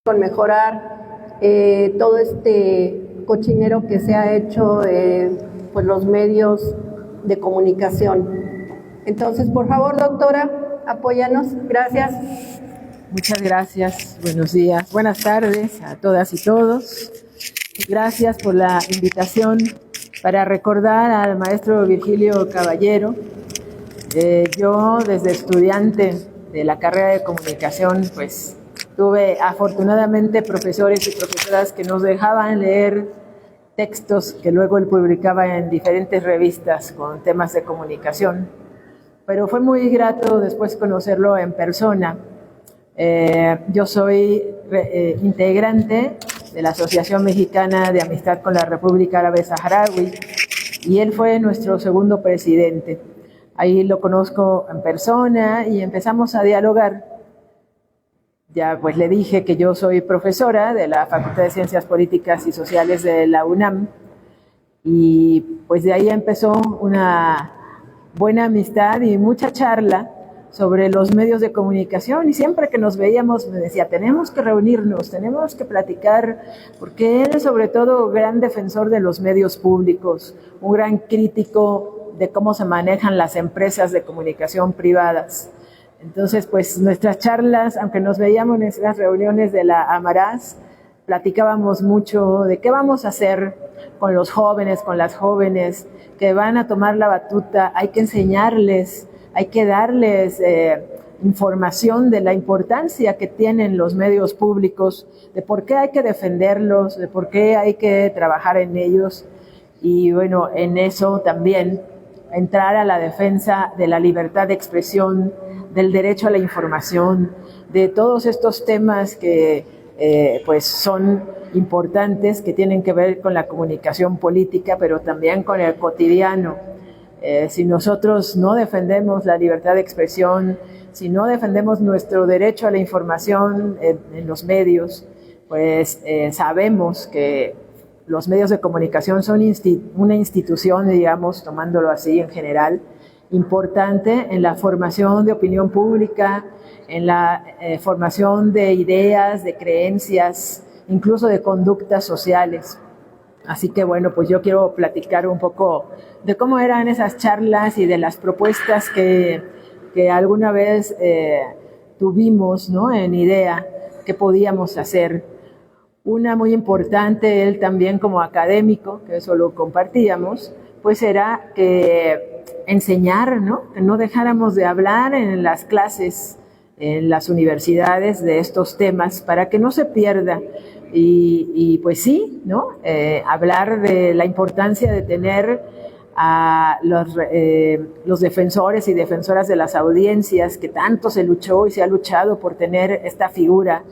con mejorar todo este cochinero que se ha hecho pues los medios de comunicación. Entonces, por favor, doctora, apóyanos. Gracias. Muchas gracias. Buenos días. Buenas tardes a todas y todos. Gracias por la invitación para recordar al maestro Virgilio Caballero. Yo, desde estudiante de la carrera de comunicación, pues tuve afortunadamente profesores y profesoras que nos dejaban leer textos que luego él publicaba en diferentes revistas con temas de comunicación. Pero fue muy grato después conocerlo en persona. Yo soy integrante de la Asociación Mexicana de Amistad con la República Árabe Saharaui y él fue nuestro segundo presidente. Ahí lo conozco en persona y empezamos a dialogar. Ya pues le dije que yo soy profesora de la Facultad de Ciencias Políticas y Sociales de la UNAM y pues de ahí empezó una buena amistad y mucha charla sobre los medios de comunicación, y siempre que nos veíamos me decía, tenemos que reunirnos, tenemos que platicar, porque él es sobre todo gran defensor de los medios públicos, un gran crítico de cómo se manejan las empresas de comunicación privadas. Entonces, pues nuestras charlas, aunque nos veíamos en las reuniones de la Amarás, platicábamos mucho de qué vamos a hacer con los jóvenes, con las jóvenes que van a tomar la batuta. Hay que enseñarles, hay que darles información de la importancia que tienen los medios públicos, de por qué hay que defenderlos, de por qué hay que trabajar en ellos. Y bueno, en eso también entrar a la defensa de la libertad de expresión, del derecho a la información, de todos estos temas que pues son importantes, que tienen que ver con la comunicación política, pero también con el cotidiano. Si nosotros no defendemos la libertad de expresión, si no defendemos nuestro derecho a la información en los medios, pues sabemos que los medios de comunicación son una institución, digamos, tomándolo así en general, importante en la formación de opinión pública, en la formación de ideas, de creencias, incluso de conductas sociales. Así que bueno, pues yo quiero platicar un poco de cómo eran esas charlas y de las propuestas que alguna vez tuvimos, ¿no?, en idea que podíamos hacer. Una muy importante, él también como académico, que eso lo compartíamos, pues era que enseñar, ¿no?, que no dejáramos de hablar en las clases, en las universidades de estos temas para que no se pierda. Y pues sí, ¿no?, hablar de la importancia de tener a los defensores y defensoras de las audiencias, que tanto se luchó y se ha luchado por tener esta figura,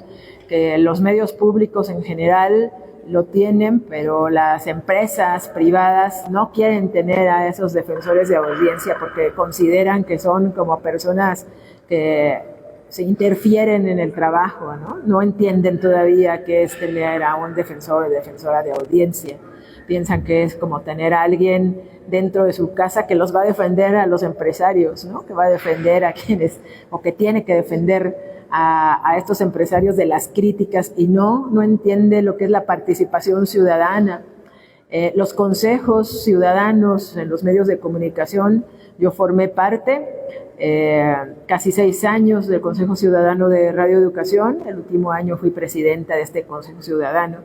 que los medios públicos en general lo tienen, pero las empresas privadas no quieren tener a esos defensores de audiencia porque consideran que son como personas que se interfieren en el trabajo, ¿no? No entienden todavía qué es tener a un defensor o defensora de audiencia. Piensan que es como tener a alguien dentro de su casa que los va a defender a los empresarios, ¿no?, que va a defender a quienes, o que tiene que defender a estos empresarios de las críticas, y no entiende lo que es la participación ciudadana. Los consejos ciudadanos en los medios de comunicación, yo formé parte casi 6 años del Consejo Ciudadano de Radio Educación, el último año fui presidenta de este Consejo Ciudadano,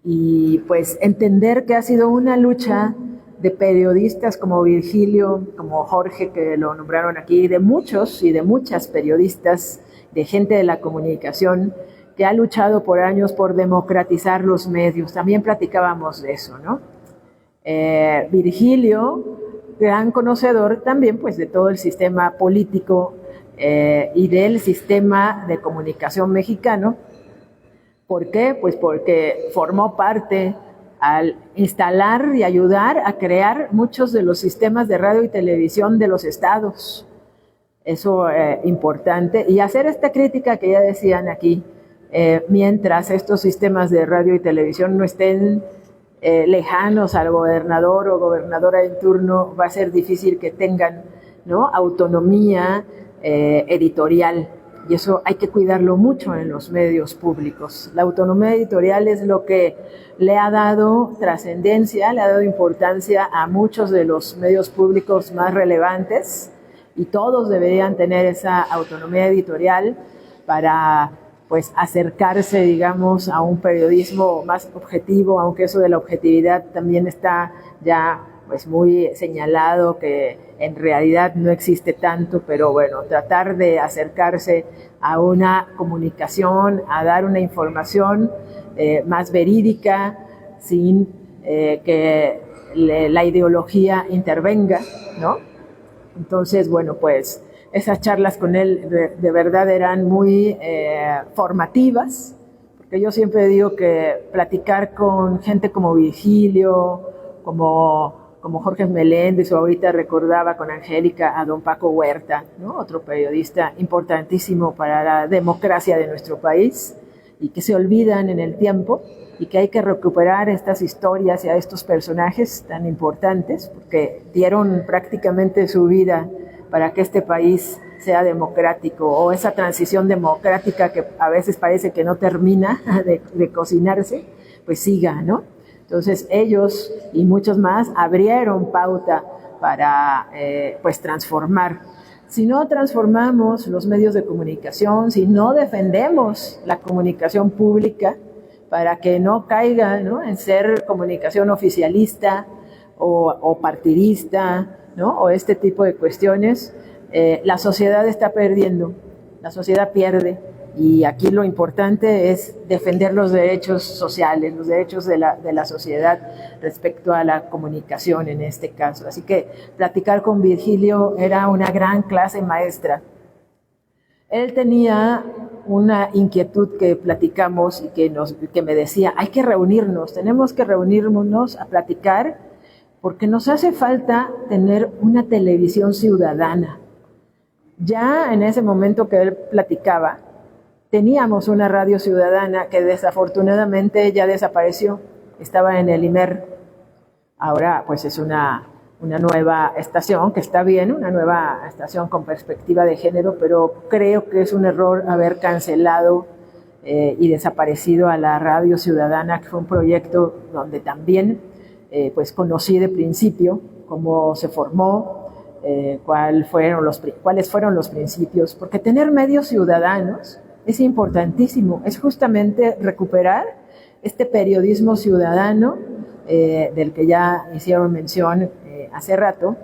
y pues entender que ha sido una lucha de periodistas como Virgilio, como Jorge, que lo nombraron aquí, de muchos y de muchas periodistas, de gente de la comunicación, que ha luchado por años por democratizar los medios. También platicábamos de eso, ¿no? Virgilio, gran conocedor también pues de todo el sistema político y del sistema de comunicación mexicano. ¿Por qué? Pues porque formó parte al instalar y ayudar a crear muchos de los sistemas de radio y televisión de los estados. Eso importante. Y hacer esta crítica que ya decían aquí, mientras estos sistemas de radio y televisión no estén lejanos al gobernador o gobernadora en turno, va a ser difícil que tengan, ¿no?, autonomía editorial. y eso hay que cuidarlo mucho en los medios públicos. La autonomía editorial es lo que le ha dado trascendencia, le ha dado importancia a muchos de los medios públicos más relevantes, y todos deberían tener esa autonomía editorial para pues acercarse, digamos, a un periodismo más objetivo, aunque eso de la objetividad también está ya pues muy señalado, que en realidad no existe tanto, pero bueno, tratar de acercarse a una comunicación, a dar una información más verídica, sin que la ideología intervenga, ¿no? Entonces, bueno, pues esas charlas con él de verdad eran muy formativas, porque yo siempre digo que platicar con gente como Virgilio, como Jorge Meléndez, o ahorita recordaba con Angélica a don Paco Huerta, ¿no? Otro periodista importantísimo para la democracia de nuestro país, y que se olvidan en el tiempo, y que hay que recuperar estas historias y a estos personajes tan importantes, porque dieron prácticamente su vida para que este país sea democrático, o esa transición democrática que a veces parece que no termina de cocinarse, pues siga, ¿no? Entonces ellos y muchos más abrieron pauta para pues transformar. Si no transformamos los medios de comunicación, si no defendemos la comunicación pública para que no caiga, ¿no?, en ser comunicación oficialista o partidista, ¿no?, o este tipo de cuestiones, la sociedad está perdiendo, la sociedad pierde. Y aquí lo importante es defender los derechos sociales, los derechos de la sociedad respecto a la comunicación en este caso. Así que platicar con Virgilio era una gran clase maestra. Él tenía una inquietud que platicamos y que me decía, hay que reunirnos, tenemos que reunirnos a platicar, porque nos hace falta tener una televisión ciudadana. Ya en ese momento que él platicaba, teníamos una radio ciudadana que desafortunadamente ya desapareció, estaba en el IMER. Ahora pues es una nueva estación, que está bien, una nueva estación con perspectiva de género, pero creo que es un error haber cancelado y desaparecido a la radio ciudadana, que fue un proyecto donde también pues conocí de principio cómo se formó, cuáles fueron los principios, porque tener medios ciudadanos es importantísimo, es justamente recuperar este periodismo ciudadano del que ya hicieron mención hace rato,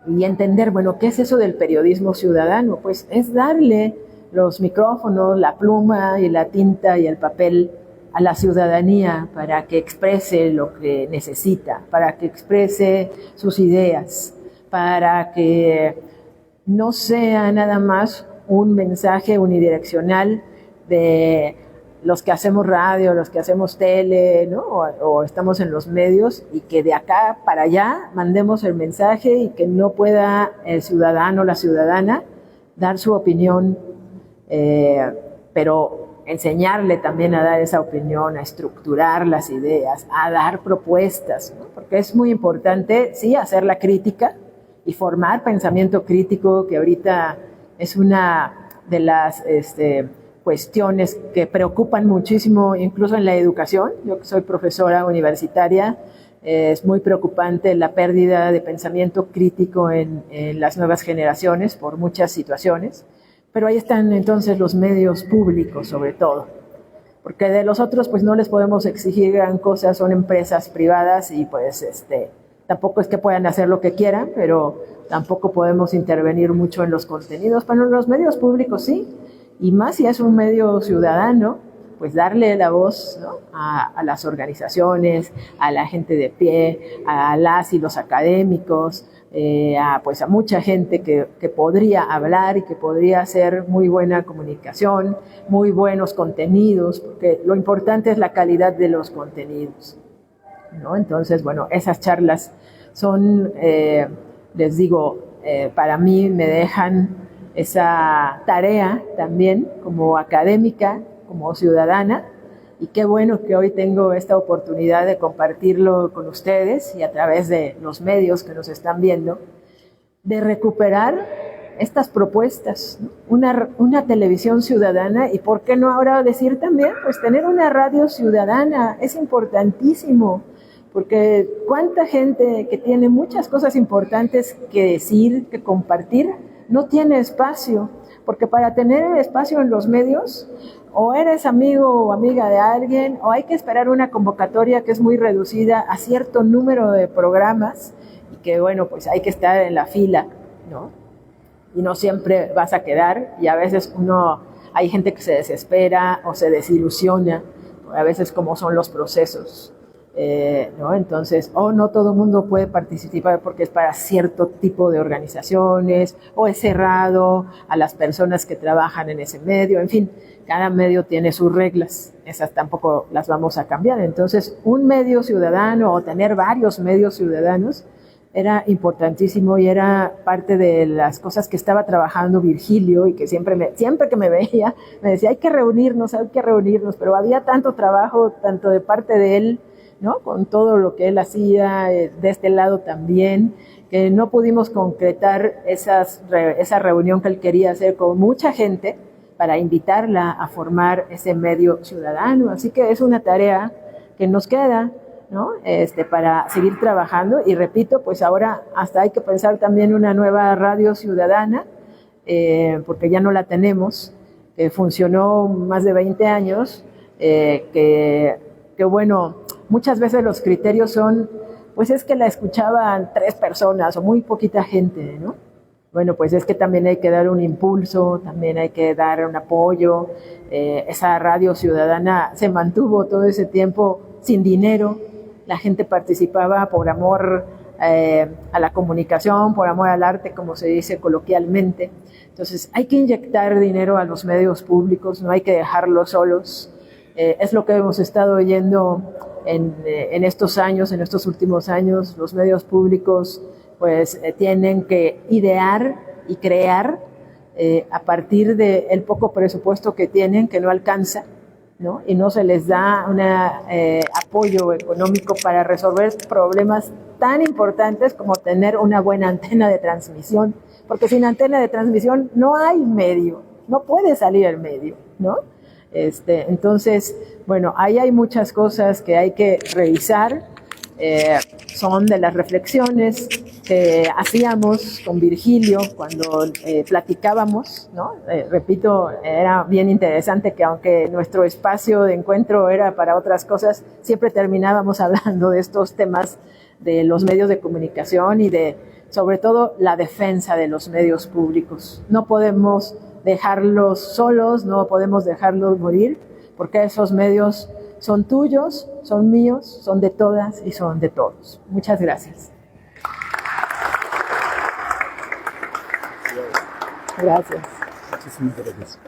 y entender, bueno, ¿qué es eso del periodismo ciudadano? Pues es darle los micrófonos, la pluma y la tinta y el papel a la ciudadanía para que exprese lo que necesita, para que exprese sus ideas, para que no sea nada más un mensaje unidireccional de los que hacemos radio, los que hacemos tele, ¿no? o estamos en los medios, y que de acá para allá mandemos el mensaje y que no pueda el ciudadano o la ciudadana dar su opinión, pero enseñarle también a dar esa opinión, a estructurar las ideas, a dar propuestas, ¿no? Porque es muy importante, sí, hacer la crítica y formar pensamiento crítico, que ahorita es una de las cuestiones que preocupan muchísimo, incluso en la educación. Yo que soy profesora universitaria, es muy preocupante la pérdida de pensamiento crítico en las nuevas generaciones por muchas situaciones, pero ahí están entonces los medios públicos sobre todo, porque de los otros pues no les podemos exigir gran cosa, son empresas privadas y pues tampoco es que puedan hacer lo que quieran, pero tampoco podemos intervenir mucho en los contenidos. Pero en los medios públicos sí, y más si es un medio ciudadano, pues darle la voz, ¿no?, a las organizaciones, a la gente de pie, a las y los académicos, a mucha gente que podría hablar y que podría hacer muy buena comunicación, muy buenos contenidos, porque lo importante es la calidad de los contenidos, ¿no? Entonces, bueno, esas charlas son, les digo, para mí me dejan esa tarea también como académica, como ciudadana, y qué bueno que hoy tengo esta oportunidad de compartirlo con ustedes y a través de los medios que nos están viendo, de recuperar estas propuestas, ¿no? Una televisión ciudadana y por qué no ahora decir también, pues tener una radio ciudadana es importantísimo, porque cuánta gente que tiene muchas cosas importantes que decir, que compartir, no tiene espacio, porque para tener espacio en los medios, o eres amigo o amiga de alguien, o hay que esperar una convocatoria que es muy reducida a cierto número de programas, y que bueno, pues hay que estar en la fila, ¿no? Y no siempre vas a quedar, y a veces hay gente que se desespera o se desilusiona, a veces como son los procesos, ¿no? Entonces, no todo el mundo puede participar porque es para cierto tipo de organizaciones, o es cerrado a las personas que trabajan en ese medio, en fin, cada medio tiene sus reglas, esas tampoco las vamos a cambiar. Entonces, un medio ciudadano o tener varios medios ciudadanos era importantísimo y era parte de las cosas que estaba trabajando Virgilio y que siempre que me veía me decía hay que reunirnos, pero había tanto trabajo, tanto de parte de él, ¿no? Con todo lo que él hacía, de este lado también, que no pudimos concretar esa reunión que él quería hacer con mucha gente para invitarla a formar ese medio ciudadano. Así que es una tarea que nos queda, ¿no? Para seguir trabajando, y repito, pues ahora hasta hay que pensar también una nueva radio ciudadana, porque ya no la tenemos, que funcionó más de 20 años, que bueno, muchas veces los criterios son, pues es que la escuchaban 3 personas o muy poquita gente, ¿no? Bueno, pues es que también hay que dar un impulso, también hay que dar un apoyo. Esa radio ciudadana se mantuvo todo ese tiempo sin dinero, la gente participaba por amor a la comunicación, por amor al arte, como se dice coloquialmente. Entonces hay que inyectar dinero a los medios públicos, no hay que dejarlos solos. Es lo que hemos estado oyendo en estos años, en estos últimos años. Los medios públicos pues tienen que idear y crear a partir del poco presupuesto que tienen, que no alcanza, ¿no? Y no se les da un apoyo económico para resolver problemas tan importantes como tener una buena antena de transmisión, porque sin antena de transmisión no hay medio, no puede salir el medio, ¿no? Entonces, bueno, ahí hay muchas cosas que hay que revisar, son de las reflexiones que hacíamos con Virgilio cuando platicábamos, ¿no? Repito, era bien interesante que aunque nuestro espacio de encuentro era para otras cosas, siempre terminábamos hablando de estos temas de los medios de comunicación y de, sobre todo, la defensa de los medios públicos. No podemos dejarlos solos, no podemos dejarlos morir, porque esos medios son tuyos, son míos, son de todas y son de todos. Muchas gracias. Gracias. Muchísimas gracias.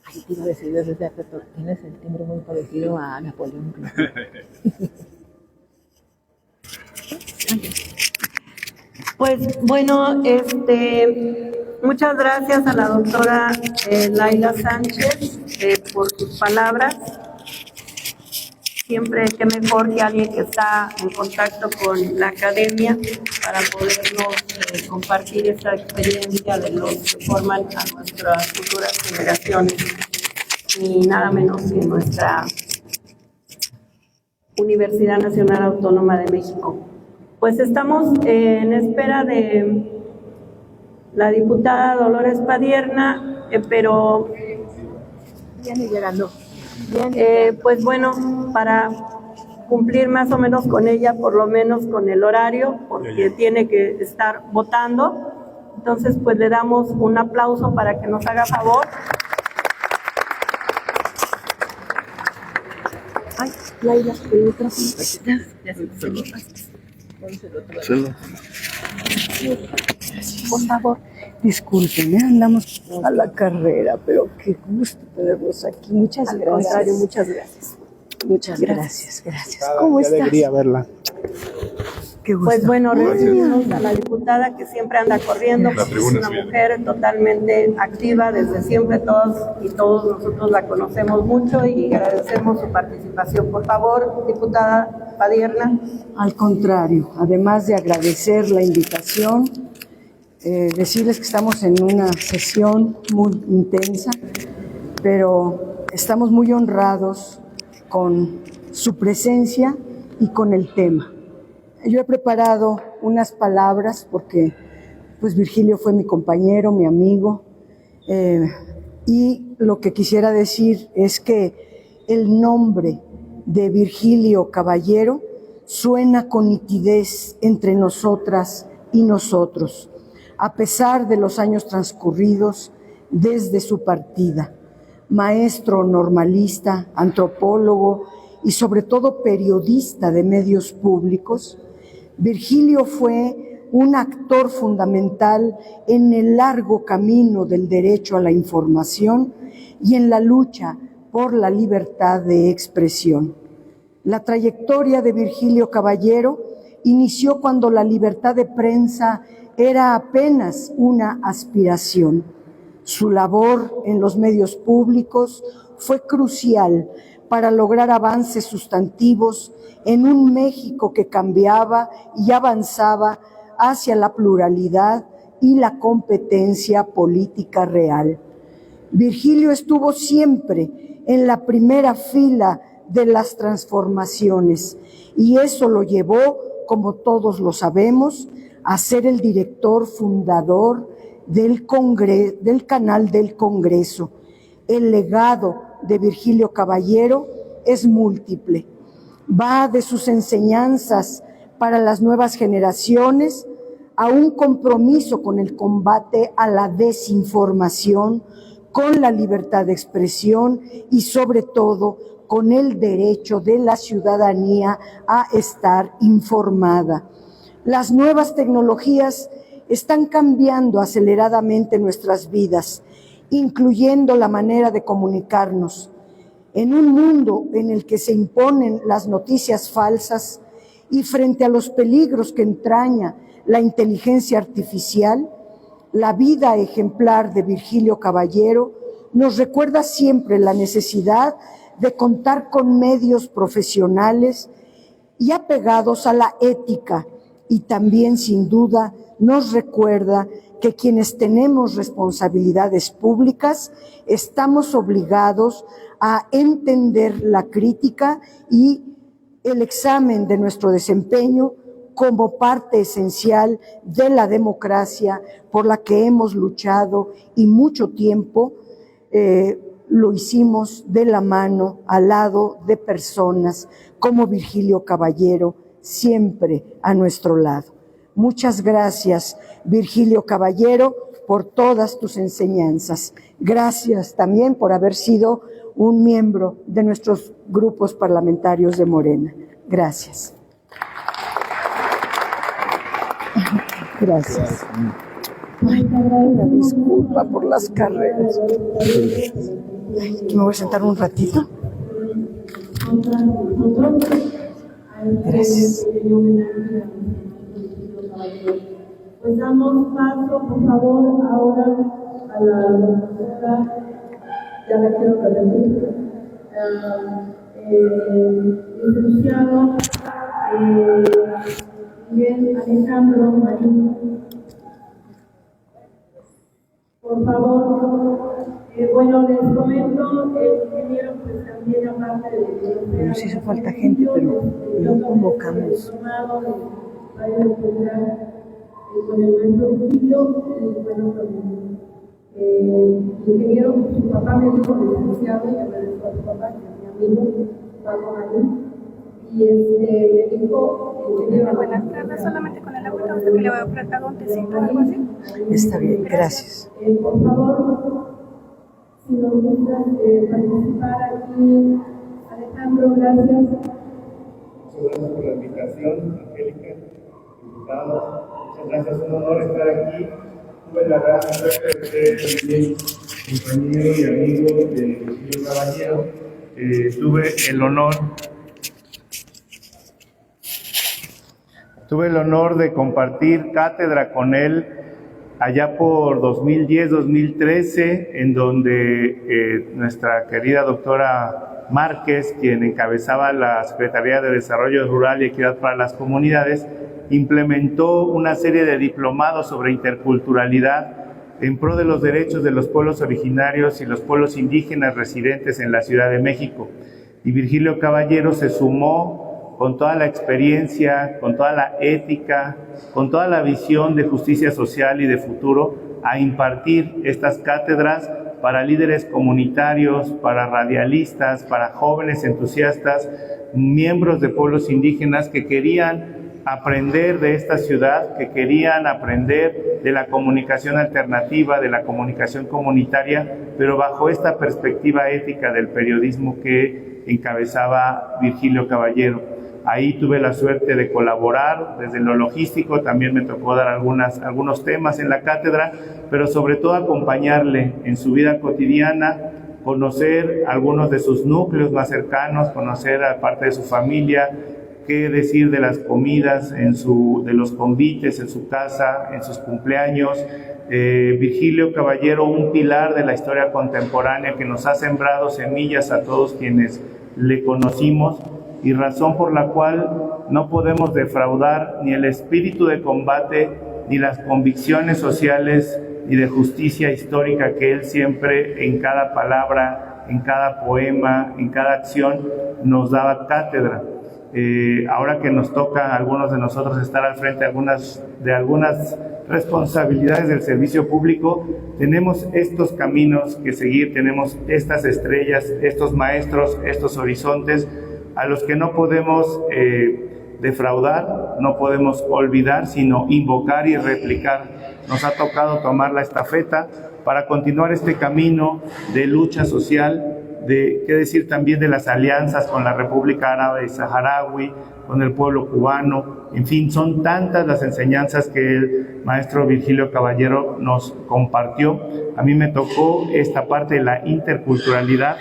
Ay, te iba a decir desde hace todo. Tienes el timbre muy parecido a Napoleón. Pues bueno, muchas gracias a la doctora Laila Sánchez por sus palabras. Siempre que mejor que alguien que está en contacto con la academia para podernos compartir esta experiencia de los que forman a nuestras futuras generaciones, y nada menos que nuestra Universidad Nacional Autónoma de México. Pues estamos en espera de la diputada Dolores Padierna, pero Viene llegando. pues bueno, para cumplir más o menos con ella, por lo menos con el horario, porque tiene que estar votando. Entonces, pues le damos un aplauso para que nos haga favor. Ay, Laila, el micrófono. Por favor, disculpen, andamos a la carrera, pero qué gusto tenerlos aquí. Muchas Al gracias. contrario, muchas gracias. Muchas gracias. ¿Cómo Qué estás? alegría verla. Qué gusto. Pues bueno, recibimos a la diputada que siempre anda corriendo, es una mujer totalmente activa desde siempre, todos y todos nosotros la conocemos mucho y agradecemos su participación. Por favor, diputada Padierna. Al contrario, además de agradecer la invitación, decirles que estamos en una sesión muy intensa, pero estamos muy honrados con su presencia y con el tema. Yo he preparado unas palabras porque pues Virgilio fue mi compañero, mi amigo, y lo que quisiera decir es que el nombre de Virgilio Caballero suena con nitidez entre nosotras y nosotros, a pesar de los años transcurridos desde su partida. Maestro normalista, antropólogo y sobre todo periodista de medios públicos, Virgilio fue un actor fundamental en el largo camino del derecho a la información y en la lucha por la libertad de expresión. La trayectoria de Virgilio Caballero inició cuando la libertad de prensa era apenas una aspiración. Su labor en los medios públicos fue crucial para lograr avances sustantivos en un México que cambiaba y avanzaba hacia la pluralidad y la competencia política real. Virgilio estuvo siempre en la primera fila de las transformaciones y eso lo llevó, como todos lo sabemos, a ser el director fundador del Canal del Congreso. El legado de Virgilio Caballero es múltiple. Va de sus enseñanzas para las nuevas generaciones a un compromiso con el combate a la desinformación, con la libertad de expresión y sobre todo con el derecho de la ciudadanía a estar informada. Las nuevas tecnologías están cambiando aceleradamente nuestras vidas, incluyendo la manera de comunicarnos. En un mundo en el que se imponen las noticias falsas y frente a los peligros que entraña la inteligencia artificial, la vida ejemplar de Virgilio Caballero nos recuerda siempre la necesidad de contar con medios profesionales y apegados a la ética, y también, sin duda, nos recuerda que quienes tenemos responsabilidades públicas estamos obligados a entender la crítica y el examen de nuestro desempeño como parte esencial de la democracia por la que hemos luchado y mucho tiempo lo hicimos de la mano, al lado de personas como Virgilio Caballero, siempre a nuestro lado. Muchas gracias, Virgilio Caballero, por todas tus enseñanzas. Gracias también por haber sido un miembro de nuestros grupos parlamentarios de Morena. Gracias. Gracias. Ay, una disculpa por las carreras. Ay, ¿me voy a sentar un ratito? Gracias. Pues damos paso, por favor, ahora a la doctora, ya la quiero repetir, licenciado Miguel Alejandro Marín. Por favor, bueno, les comento, el ingeniero pues también aparte de... Nos hizo falta gente, pero no convocamos. Con el maestro Virgilio, y bueno, con el ingeniero, su papá me dijo licenciado, y agradezco a su papá, que es mi amigo, Paco Marín, y me dijo, ingeniero... Buenas tardes, solamente con el agüita, usted que le voy a preparar un tecito o algo así. Está bien, gracias. Por favor, si nos gusta participar aquí, Alejandro, gracias. Muchas gracias por la invitación, Angélica, diputados. Muchas gracias, es un honor estar aquí. Tuve la gran suerte de ser también compañero y amigo de Virgilio Caballero. Tuve el honor de compartir cátedra con él allá por 2010-2013, en donde nuestra querida doctora Márquez, quien encabezaba la Secretaría de Desarrollo Rural y Equidad para las Comunidades, implementó una serie de diplomados sobre interculturalidad en pro de los derechos de los pueblos originarios y los pueblos indígenas residentes en la Ciudad de México. Y Virgilio Caballero se sumó con toda la experiencia, con toda la ética, con toda la visión de justicia social y de futuro a impartir estas cátedras para líderes comunitarios, para radialistas, para jóvenes entusiastas, miembros de pueblos indígenas que querían aprender de esta ciudad, que querían aprender de la comunicación alternativa, de la comunicación comunitaria, pero bajo esta perspectiva ética del periodismo que encabezaba Virgilio Caballero. Ahí tuve la suerte de colaborar desde lo logístico, también me tocó dar algunos temas en la cátedra, pero sobre todo acompañarle en su vida cotidiana, conocer algunos de sus núcleos más cercanos, conocer a parte de su familia, qué decir de las comidas, de los convites en su casa, en sus cumpleaños. Virgilio Caballero, un pilar de la historia contemporánea que nos ha sembrado semillas a todos quienes le conocimos, y razón por la cual no podemos defraudar ni el espíritu de combate, ni las convicciones sociales y de justicia histórica que él siempre, en cada palabra, en cada poema, en cada acción, nos daba cátedra. Ahora que nos toca a algunos de nosotros estar al frente de algunas responsabilidades del servicio público, tenemos estos caminos que seguir, tenemos estas estrellas, estos maestros, estos horizontes a los que no podemos defraudar, no podemos olvidar, sino invocar y replicar. Nos ha tocado tomar la estafeta para continuar este camino de lucha social, qué decir también de las alianzas con la República Árabe Saharaui, con el pueblo cubano. En fin, son tantas las enseñanzas que el maestro Virgilio Caballero nos compartió. A mí me tocó esta parte de la interculturalidad,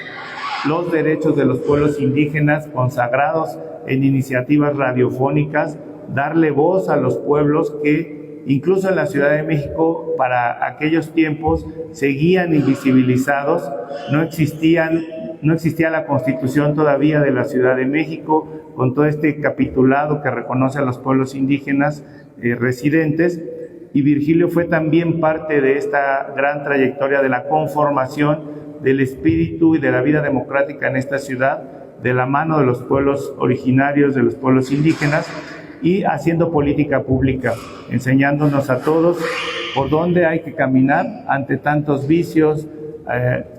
los derechos de los pueblos indígenas consagrados en iniciativas radiofónicas, darle voz a los pueblos que incluso en la Ciudad de México para aquellos tiempos seguían invisibilizados, no existía la Constitución todavía de la Ciudad de México con todo este capitulado que reconoce a los pueblos indígenas residentes, y Virgilio fue también parte de esta gran trayectoria de la conformación del espíritu y de la vida democrática en esta ciudad, de la mano de los pueblos originarios, de los pueblos indígenas, y haciendo política pública, enseñándonos a todos por dónde hay que caminar ante tantos vicios.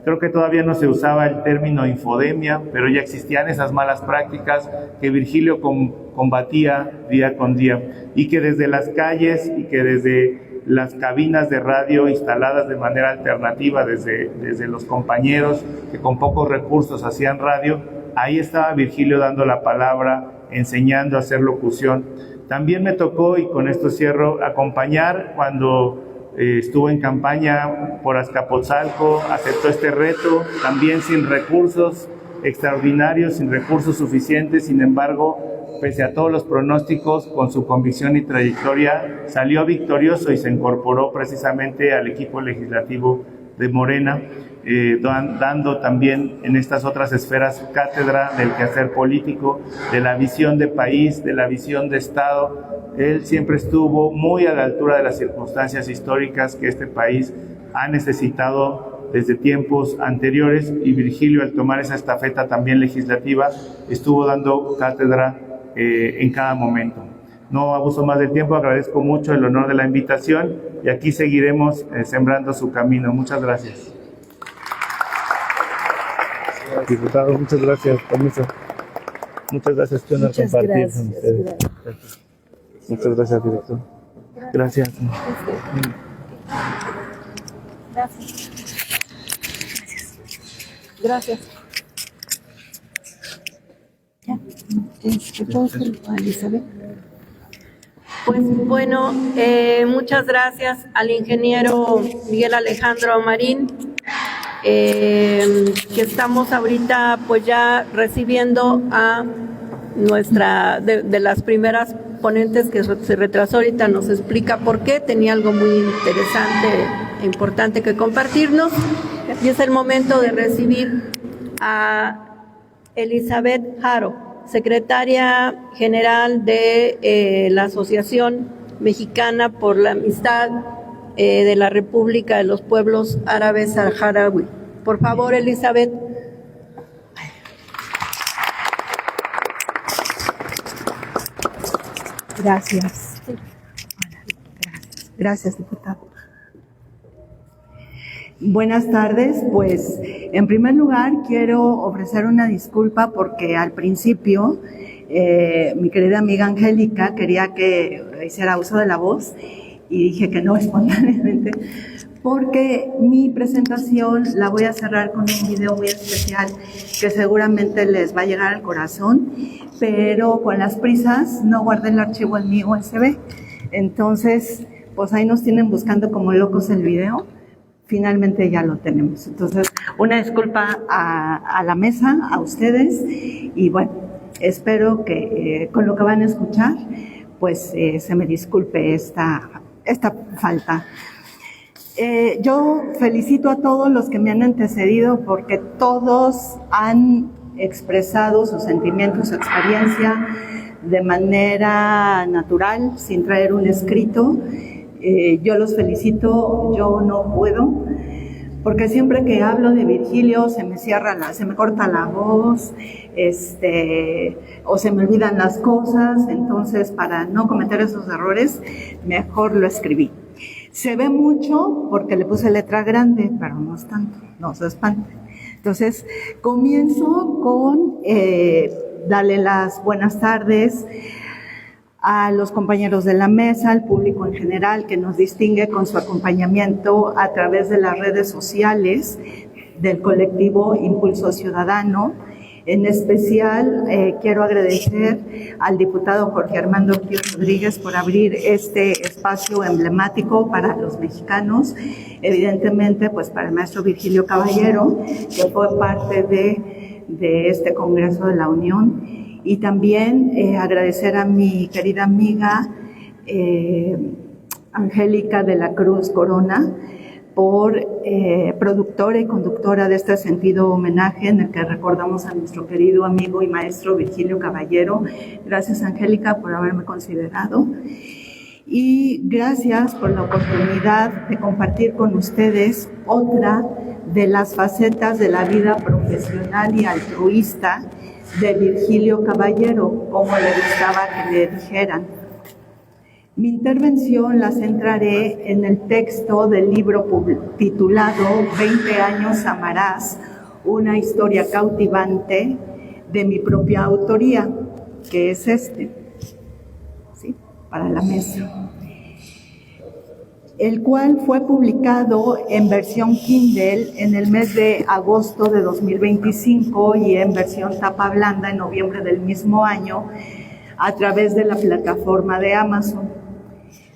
Creo que todavía no se usaba el término infodemia, pero ya existían esas malas prácticas que Virgilio combatía día con día, y que desde las calles y que desde las cabinas de radio instaladas de manera alternativa, desde los compañeros que con pocos recursos hacían radio, ahí estaba Virgilio dando la palabra, enseñando a hacer locución. También me tocó, y con esto cierro, acompañar cuando estuvo en campaña por Azcapotzalco, aceptó este reto, también sin recursos extraordinarios, sin recursos suficientes. Sin embargo, pese a todos los pronósticos, con su convicción y trayectoria, salió victorioso y se incorporó precisamente al equipo legislativo de Morena, dando también en estas otras esferas cátedra del quehacer político, de la visión de país, de la visión de Estado. Él siempre estuvo muy a la altura de las circunstancias históricas que este país ha necesitado desde tiempos anteriores, y Virgilio, al tomar esa estafeta también legislativa, estuvo dando cátedra en cada momento. No abuso más del tiempo, agradezco mucho el honor de la invitación, y aquí seguiremos sembrando su camino. Muchas gracias. Diputado, muchas gracias. Permiso. Muchas gracias por compartir con ustedes. Gracias. Muchas gracias, director. Gracias. Gracias. Ya. Elizabeth. Pues bueno, muchas gracias al ingeniero Miguel Alejandro Marín, que estamos ahorita pues ya recibiendo a nuestra, de las primeras ponentes que se retrasó. Ahorita nos explica por qué, tenía algo muy interesante e importante que compartirnos, y es el momento de recibir a Elizabeth Haro. secretaria general de la Asociación Mexicana por la Amistad de la República de los Pueblos Árabes Saharaui. Por favor, Elizabeth. Gracias. Gracias, diputado. Buenas tardes, pues en primer lugar quiero ofrecer una disculpa porque al principio mi querida amiga Angélica quería que hiciera uso de la voz y dije que no espontáneamente porque mi presentación la voy a cerrar con un video muy especial que seguramente les va a llegar al corazón, pero con las prisas no guardé el archivo en mi USB, entonces pues ahí nos tienen buscando como locos el video. Finalmente ya lo tenemos. Entonces, una disculpa a la mesa, a ustedes, y bueno, espero que con lo que van a escuchar, pues se me disculpe esta falta. Yo felicito a todos los que me han antecedido porque todos han expresado sus sentimientos, su experiencia de manera natural, sin traer un escrito. Yo los felicito, yo no puedo, porque siempre que hablo de Virgilio se me corta la voz, o se me olvidan las cosas, entonces para no cometer esos errores, mejor lo escribí. Se ve mucho porque le puse letra grande, pero no es tanto, no se espante. Entonces, comienzo con darle las buenas tardes a los compañeros de la mesa, al público en general que nos distingue con su acompañamiento a través de las redes sociales del colectivo Impulso Ciudadano. En especial, quiero agradecer al diputado Jorge Armando Ortiz Rodríguez por abrir este espacio emblemático para los mexicanos, evidentemente pues para el maestro Virgilio Caballero, que fue parte de este Congreso de la Unión. Y también agradecer a mi querida amiga Angélica de la Cruz Corona por productora y conductora de este sentido homenaje en el que recordamos a nuestro querido amigo y maestro Virgilio Caballero. Gracias, Angélica, por haberme considerado. Y gracias por la oportunidad de compartir con ustedes otra de las facetas de la vida profesional y altruista de Virgilio Caballero, como le gustaba que le dijeran. Mi intervención la centraré en el texto del libro titulado 20 años amarás, una historia cautivante, de mi propia autoría, que es ¿sí? Para la mesa, el cual fue publicado en versión Kindle en el mes de agosto de 2025 y en versión tapa blanda en noviembre del mismo año a través de la plataforma de Amazon.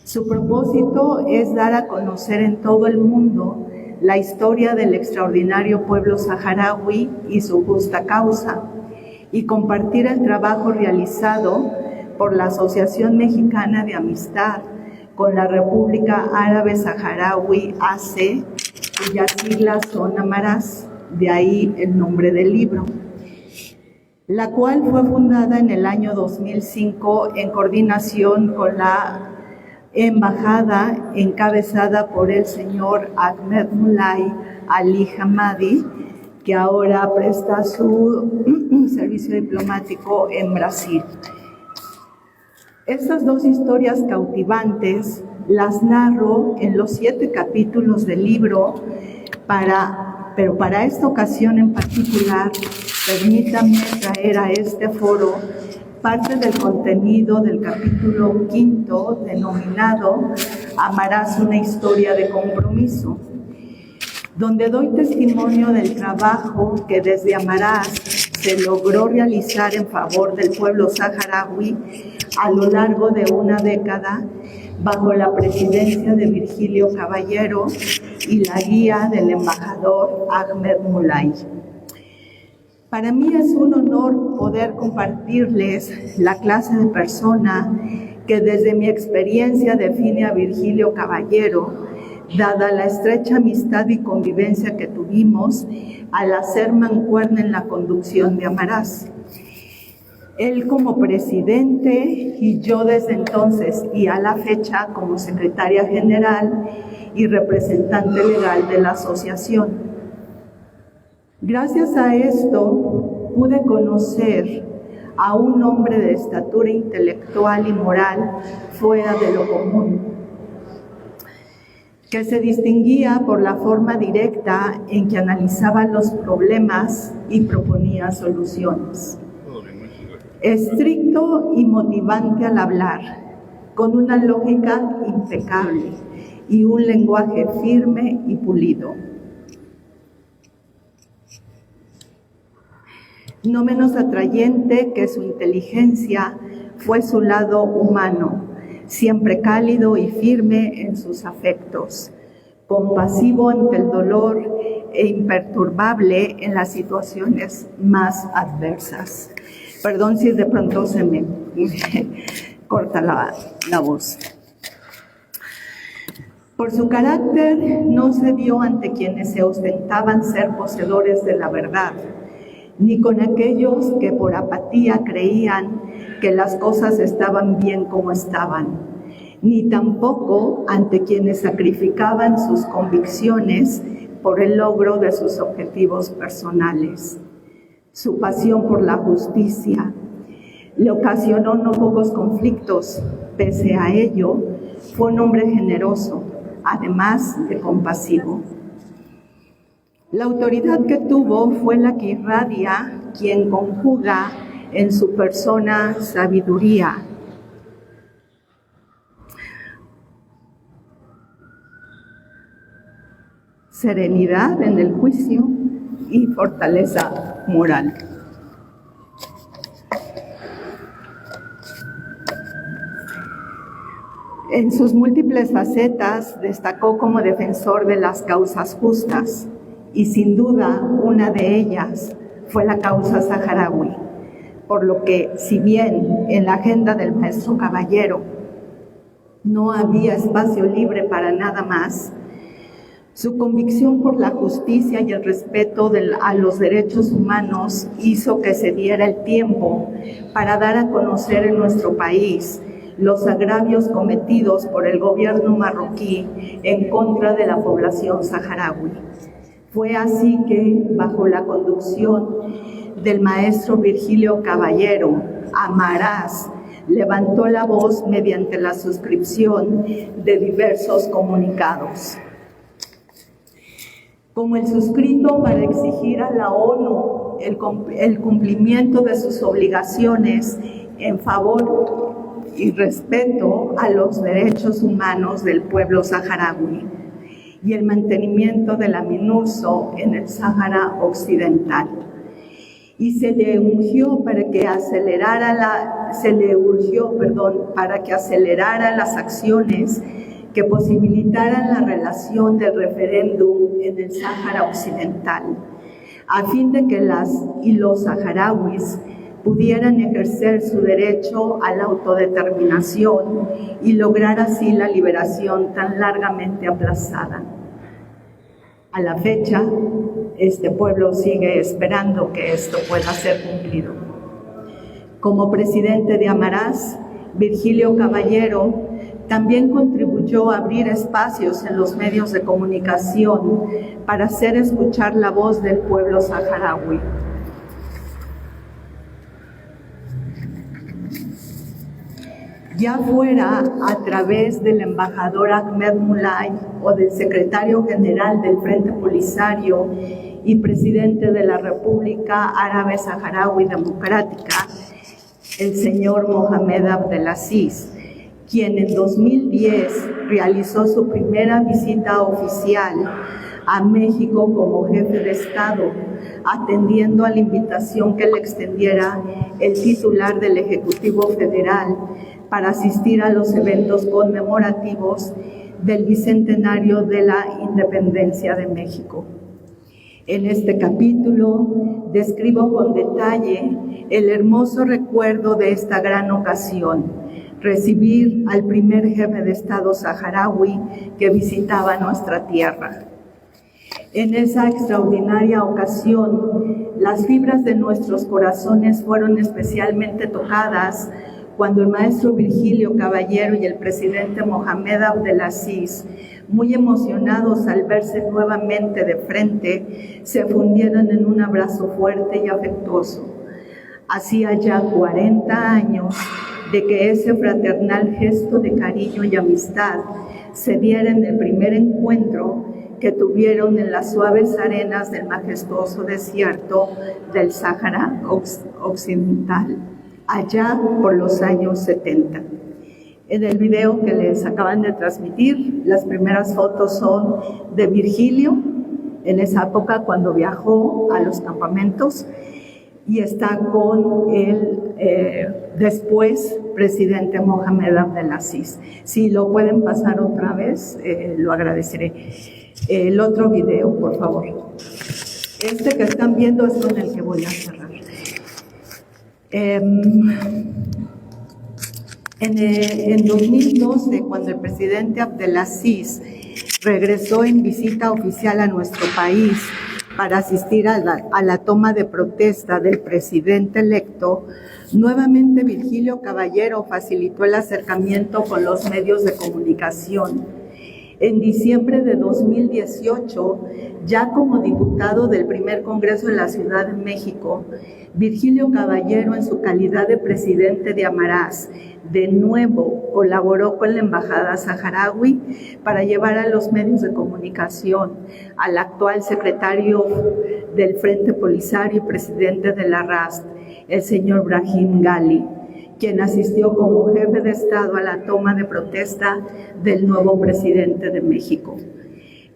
Su propósito es dar a conocer en todo el mundo la historia del extraordinario pueblo saharaui y su justa causa, y compartir el trabajo realizado por la Asociación Mexicana de Amistad con la República Árabe Saharaui AC, cuyas siglas son Amarás, de ahí el nombre del libro, la cual fue fundada en el año 2005 en coordinación con la embajada encabezada por el señor Ahmed Mulay Ali Hamadi, que ahora presta su servicio diplomático en Brasil. Estas dos historias cautivantes las narro en los 7 capítulos del libro, pero para esta ocasión en particular, permítanme traer a este foro parte del contenido del capítulo 5 denominado Amarás, una historia de compromiso, donde doy testimonio del trabajo que desde Amarás se logró realizar en favor del pueblo saharaui a lo largo de una década bajo la presidencia de Virgilio Caballero y la guía del embajador Ahmed Mulay. Para mí es un honor poder compartirles la clase de persona que desde mi experiencia define a Virgilio Caballero, dada la estrecha amistad y convivencia que tuvimos al hacer mancuerna en la conducción de Amarás. Él como presidente y yo desde entonces y a la fecha como secretaria general y representante legal de la asociación. Gracias a esto pude conocer a un hombre de estatura intelectual y moral fuera de lo común, que se distinguía por la forma directa en que analizaba los problemas y proponía soluciones. Estricto y motivante al hablar, con una lógica impecable y un lenguaje firme y pulido. No menos atrayente que su inteligencia fue su lado humano, siempre cálido y firme en sus afectos, compasivo ante el dolor e imperturbable en las situaciones más adversas. Perdón si de pronto se me corta la voz. Por su carácter no cedió ante quienes se ostentaban ser poseedores de la verdad, ni con aquellos que por apatía creían que las cosas estaban bien como estaban, ni tampoco ante quienes sacrificaban sus convicciones por el logro de sus objetivos personales. Su pasión por la justicia le ocasionó no pocos conflictos. Pese a ello, fue un hombre generoso, además de compasivo. La autoridad que tuvo fue la que irradia, quien conjuga en su persona sabiduría, serenidad en el juicio y fortaleza moral. En sus múltiples facetas destacó como defensor de las causas justas y sin duda una de ellas fue la causa saharaui, por lo que si bien en la agenda del maestro Caballero no había espacio libre para nada más, su convicción por la justicia y el respeto a los derechos humanos hizo que se diera el tiempo para dar a conocer en nuestro país los agravios cometidos por el gobierno marroquí en contra de la población saharaui. Fue así que, bajo la conducción del maestro Virgilio Caballero, Amaraz levantó la voz mediante la suscripción de diversos comunicados, como el suscrito para exigir a la ONU el cumplimiento de sus obligaciones en favor y respeto a los derechos humanos del pueblo saharaui y el mantenimiento de la MINURSO en el Sáhara Occidental. Y se le urgió para que acelerara las acciones que posibilitaran la relación del referéndum en el Sáhara Occidental, a fin de que las y los saharauis pudieran ejercer su derecho a la autodeterminación y lograr así la liberación tan largamente aplazada. A la fecha, este pueblo sigue esperando que esto pueda ser cumplido. Como presidente de Amaraz, Virgilio Caballero también contribuyó a abrir espacios en los medios de comunicación para hacer escuchar la voz del pueblo saharaui. Ya fuera a través del embajador Ahmed Mulay o del secretario general del Frente Polisario y presidente de la República Árabe Saharaui Democrática, el señor Mohamed Abdelaziz, quien en 2010 realizó su primera visita oficial a México como jefe de Estado, atendiendo a la invitación que le extendiera el titular del Ejecutivo Federal para asistir a los eventos conmemorativos del bicentenario de la independencia de México. En este capítulo describo con detalle el hermoso recuerdo de esta gran ocasión, recibir al primer jefe de Estado saharaui que visitaba nuestra tierra. En esa extraordinaria ocasión, las fibras de nuestros corazones fueron especialmente tocadas cuando el maestro Virgilio Caballero y el presidente Mohamed Abdelaziz, muy emocionados al verse nuevamente de frente, se fundieron en un abrazo fuerte y afectuoso. Hacía ya 40 años de que ese fraternal gesto de cariño y amistad se diera en el primer encuentro que tuvieron en las suaves arenas del majestuoso desierto del Sáhara Occidental, allá por los años 70. En el video que les acaban de transmitir, las primeras fotos son de Virgilio, en esa época cuando viajó a los campamentos, y está con el después presidente Mohamed Abdelaziz. Si lo pueden pasar otra vez, lo agradeceré. El otro video, por favor. Este que están viendo es con el que voy a cerrar. En 2012, cuando el presidente Abdelaziz regresó en visita oficial a nuestro país para asistir a la toma de protesta del presidente electo, nuevamente Virgilio Caballero facilitó el acercamiento con los medios de comunicación. En diciembre de 2018, ya como diputado del primer Congreso de la Ciudad de México, Virgilio Caballero, en su calidad de presidente de Amarás, de nuevo colaboró con la embajada saharaui para llevar a los medios de comunicación al actual secretario del Frente Polisario y presidente de la RAST, el señor Brahim Ghali, quien asistió como jefe de Estado a la toma de protesta del nuevo presidente de México.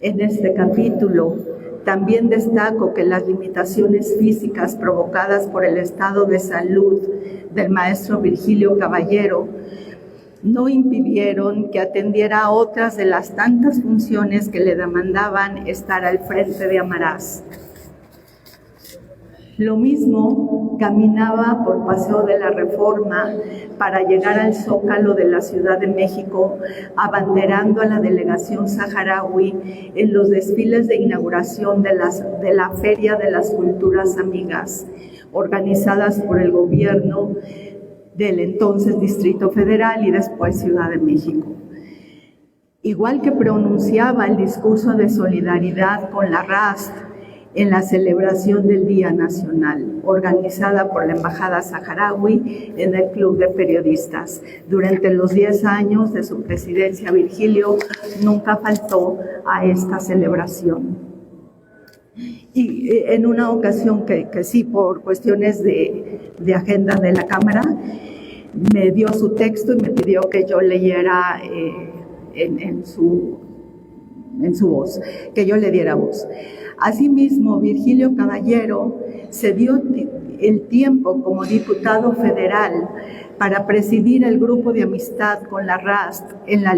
En este capítulo, también destaco que las limitaciones físicas provocadas por el estado de salud del maestro Virgilio Caballero no impidieron que atendiera a otras de las tantas funciones que le demandaban estar al frente de Amarás. Lo mismo caminaba por Paseo de la Reforma para llegar al Zócalo de la Ciudad de México, abanderando a la delegación saharaui en los desfiles de inauguración de la Feria de las Culturas Amigas, organizadas por el gobierno del entonces Distrito Federal y después Ciudad de México. Igual que pronunciaba el discurso de solidaridad con la RAST, en la celebración del Día Nacional, organizada por la Embajada Saharaui en el Club de Periodistas. Durante los 10 años de su presidencia, Virgilio nunca faltó a esta celebración. Y en una ocasión que sí, por cuestiones de agenda de la Cámara, me dio su texto y me pidió que yo leyera en su voz, que yo le diera voz. Asimismo, Virgilio Caballero se dio el tiempo como diputado federal para presidir el grupo de amistad con la RAST en la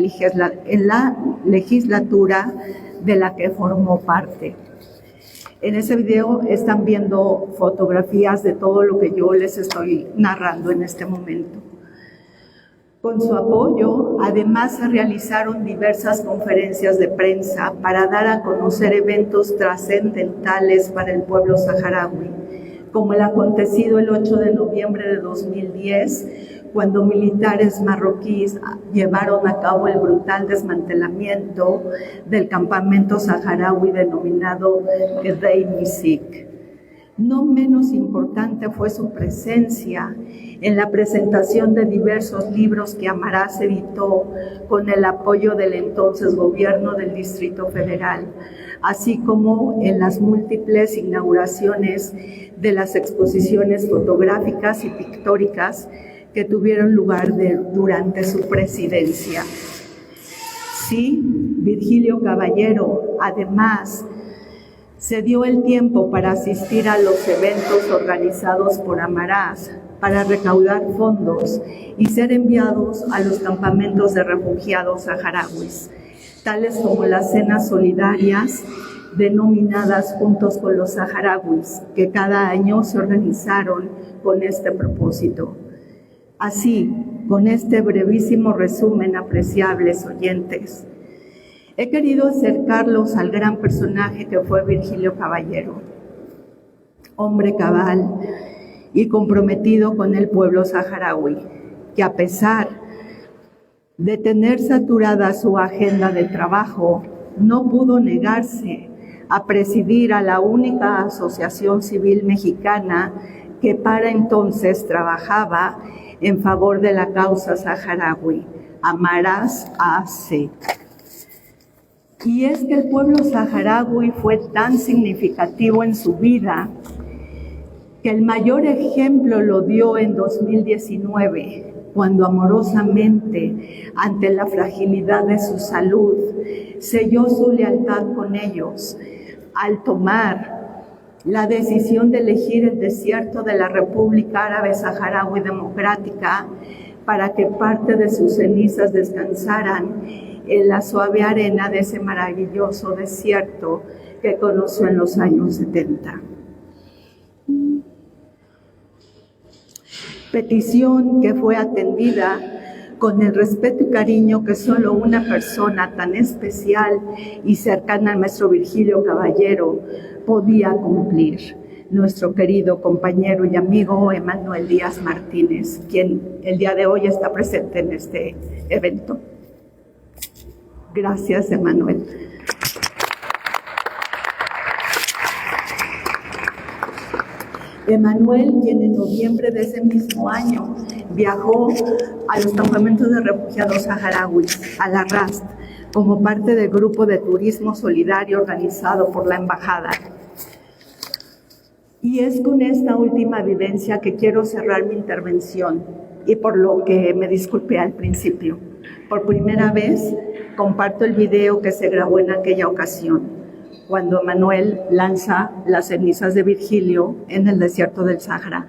legislatura de la que formó parte. En ese video están viendo fotografías de todo lo que yo les estoy narrando en este momento. Con su apoyo, además, se realizaron diversas conferencias de prensa para dar a conocer eventos trascendentales para el pueblo saharaui, como el acontecido el 8 de noviembre de 2010, cuando militares marroquíes llevaron a cabo el brutal desmantelamiento del campamento saharaui denominado Gedei Misik. No menos importante fue su presencia en la presentación de diversos libros que Amarás editó con el apoyo del entonces gobierno del Distrito Federal, así como en las múltiples inauguraciones de las exposiciones fotográficas y pictóricas que tuvieron lugar durante su presidencia. Sí, Virgilio Caballero, además, se dio el tiempo para asistir a los eventos organizados por Amarás para recaudar fondos y ser enviados a los campamentos de refugiados saharauis, tales como las cenas solidarias denominadas Juntos con los Saharauis, que cada año se organizaron con este propósito. Así, con este brevísimo resumen, apreciables oyentes, He querido acercarlos al gran personaje que fue Virgilio Caballero, hombre cabal y comprometido con el pueblo saharaui, que a pesar de tener saturada su agenda de trabajo, no pudo negarse a presidir a la única asociación civil mexicana que para entonces trabajaba en favor de la causa saharaui, Amaras AC. Y es que el pueblo saharaui fue tan significativo en su vida que el mayor ejemplo lo dio en 2019, cuando amorosamente, ante la fragilidad de su salud, selló su lealtad con ellos al tomar la decisión de elegir el desierto de la República Árabe Saharaui Democrática para que parte de sus cenizas descansaran en la suave arena de ese maravilloso desierto que conoció en los años 70. Petición que fue atendida con el respeto y cariño que solo una persona tan especial y cercana al maestro Virgilio Caballero podía cumplir. Nuestro querido compañero y amigo Emanuel Díaz Martínez, quien el día de hoy está presente en este evento. Gracias, Emanuel. Emanuel, quien en noviembre de ese mismo año viajó a los campamentos de refugiados saharauis, a la RAST, como parte del grupo de turismo solidario organizado por la Embajada. Y es con esta última vivencia que quiero cerrar mi intervención, y por lo que me disculpé al principio. Por primera vez comparto el video que se grabó en aquella ocasión, cuando Manuel lanza las cenizas de Virgilio en el desierto del Sahara.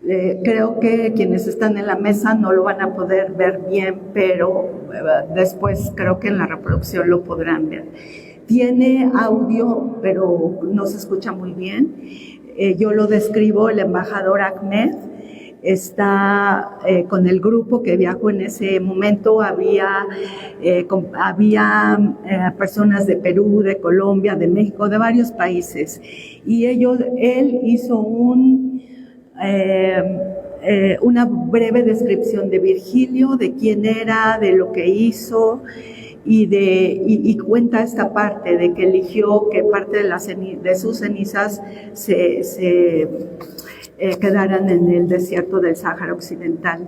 Creo que quienes están en la mesa no lo van a poder ver bien, pero después creo que en la reproducción lo podrán ver. Tiene audio, pero no se escucha muy bien. Yo lo describo, el embajador Ahmed está con el grupo que viajó en ese momento. Había personas de Perú, de Colombia, de México, de varios países, y él hizo una breve descripción de Virgilio, de quién era, de lo que hizo, y cuenta esta parte de que eligió que parte de sus cenizas quedaran en el desierto del Sáhara Occidental.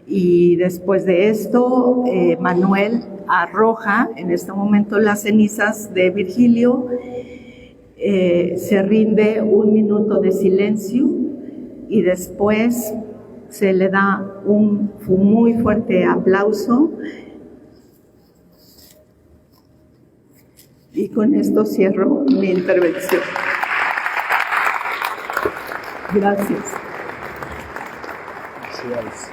Y después de esto, Manuel arroja en este momento las cenizas de Virgilio, se rinde 1 minuto de silencio y después se le da un muy fuerte aplauso. Y con esto cierro mi intervención. Gracias. Gracias.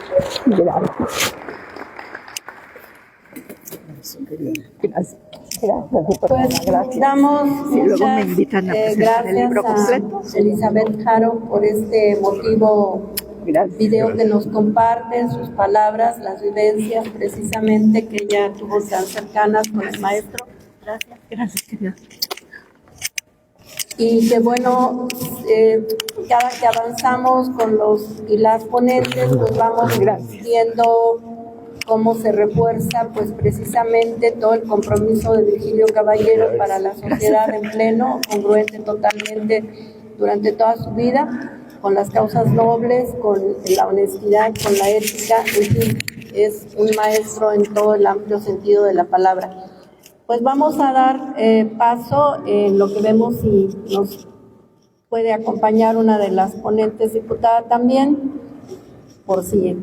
Gracias. Pues damos Si luego me muchas invitan a presentar el libro completo. gracias a Elizabeth Haro por este emotivo video que nos comparte, sus palabras, las vivencias precisamente que ella tuvo tan cercanas con el maestro. Gracias. Gracias, querida. Y que bueno, cada que avanzamos con los y las ponentes, pues vamos viendo cómo se refuerza pues precisamente todo el compromiso de Virgilio Caballero para la sociedad en pleno, congruente totalmente durante toda su vida, con las causas nobles, con la honestidad, con la ética, en fin, es un maestro en todo el amplio sentido de la palabra. Pues vamos a dar paso en lo que vemos si nos puede acompañar una de las ponentes diputada también, por si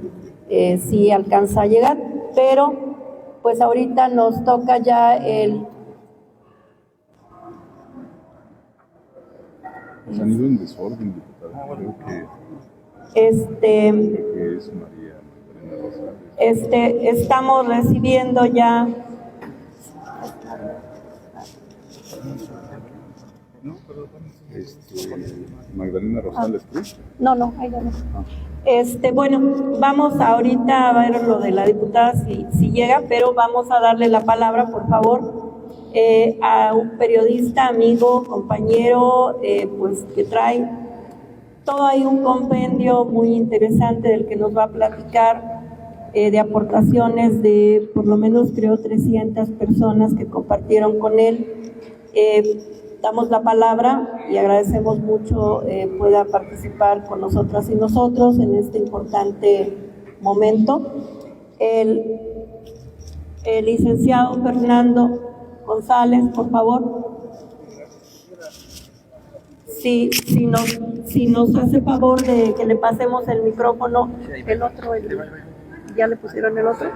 alcanza a llegar, pero pues ahorita nos toca ya el... Pues han ido en desorden, diputada. Creo que es María Magdalena Rosales. Estamos recibiendo ya... Magdalena Rosales, ¿qué? No, ahí no. Bueno, vamos ahorita a ver lo de la diputada si llega, pero vamos a darle la palabra, por favor, a un periodista, amigo, compañero, pues que trae todo ahí un compendio muy interesante del que nos va a platicar, de aportaciones de por lo menos creo 300 personas que compartieron con él. Damos la palabra y agradecemos mucho pueda participar con nosotras y nosotros en este importante momento. El licenciado Fernando González, por favor. Si nos hace favor de que le pasemos el micrófono, el otro, ¿ya le pusieron el otro?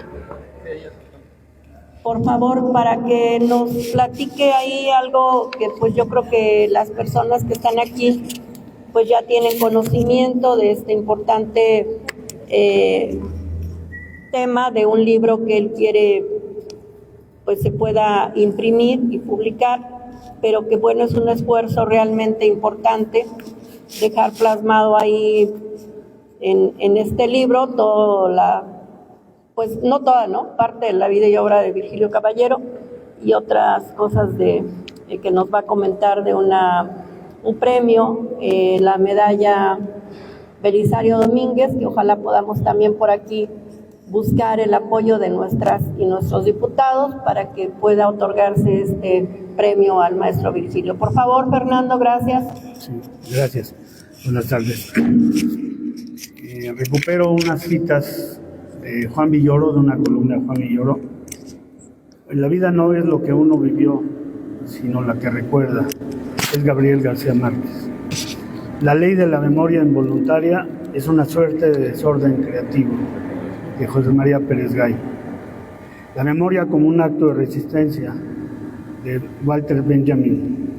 Por favor, para que nos platique ahí algo que pues yo creo que las personas que están aquí pues ya tienen conocimiento de este importante tema de un libro que él quiere pues se pueda imprimir y publicar, pero que bueno, es un esfuerzo realmente importante dejar plasmado ahí en este libro pues no toda, ¿no? Parte de la vida y obra de Virgilio Caballero y otras cosas que nos va a comentar de un premio, la medalla Belisario Domínguez, que ojalá podamos también por aquí buscar el apoyo de nuestras y nuestros diputados para que pueda otorgarse este premio al maestro Virgilio. Por favor, Fernando, gracias. Sí, gracias. Buenas tardes. Recupero unas citas de Juan Villoro, de una columna de Juan Villoro. La vida no es lo que uno vivió, sino la que recuerda. Es Gabriel García Márquez. La ley de la memoria involuntaria es una suerte de desorden creativo, de José María Pérez Gay. La memoria como un acto de resistencia, de Walter Benjamin.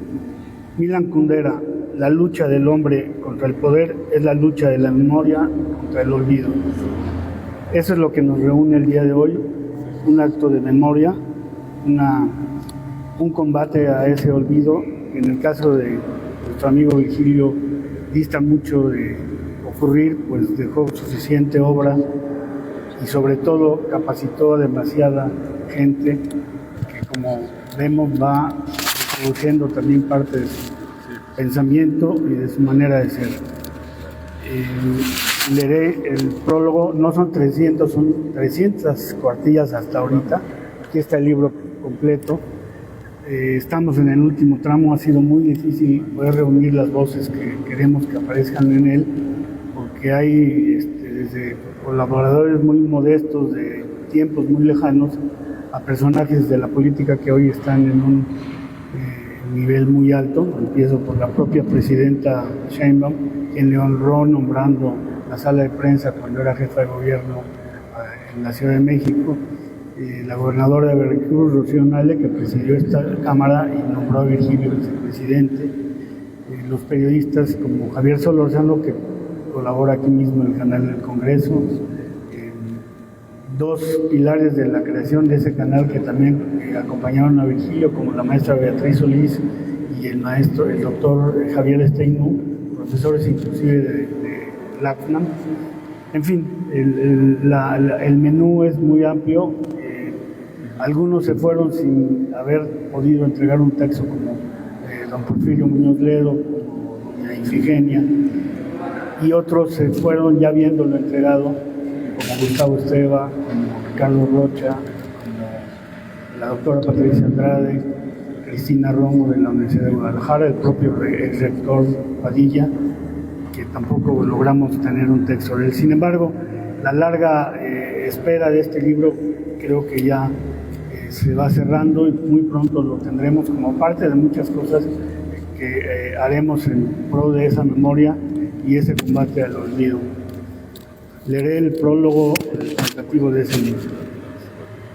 Milan Kundera, la lucha del hombre contra el poder es la lucha de la memoria contra el olvido. Eso es lo que nos reúne el día de hoy, un acto de memoria, un combate a ese olvido, que en el caso de nuestro amigo Virgilio dista mucho de ocurrir, pues dejó suficiente obra y sobre todo capacitó a demasiada gente que, como vemos, va produciendo también parte de su pensamiento y de su manera de ser. Leeré el prólogo, no son 300, son 300 cuartillas hasta ahorita. Aquí está el libro completo. Estamos en el último tramo, ha sido muy difícil poder reunir las voces que queremos que aparezcan en él, porque hay desde colaboradores muy modestos de tiempos muy lejanos a personajes de la política que hoy están en un nivel muy alto. Empiezo por la propia presidenta Sheinbaum, quien le honró nombrando la sala de prensa cuando era jefa de gobierno en la Ciudad de México, la gobernadora de Veracruz, Rocío Nale, que presidió esta Cámara y nombró a Virgilio vicepresidente, los periodistas como Javier Solórzano, que colabora aquí mismo en el canal del Congreso, dos pilares de la creación de ese canal que también acompañaron a Virgilio, como la maestra Beatriz Solís y el doctor Javier Steinmu, profesores inclusive de la UNAM. En fin, el menú es muy amplio. Algunos se fueron sin haber podido entregar un texto, como don Porfirio Muñoz Ledo, como Ifigenia, y otros se fueron ya viéndolo entregado, como Gustavo Esteva, como Ricardo Rocha, como la doctora Patricia Andrade, Cristina Romo de la Universidad de Guadalajara, el propio rector Padilla, que tampoco logramos tener un texto de él. Sin embargo, la larga espera de este libro creo que ya se va cerrando y muy pronto lo tendremos como parte de muchas cosas que haremos en pro de esa memoria y ese combate al olvido. Leeré el prólogo tentativo de ese libro.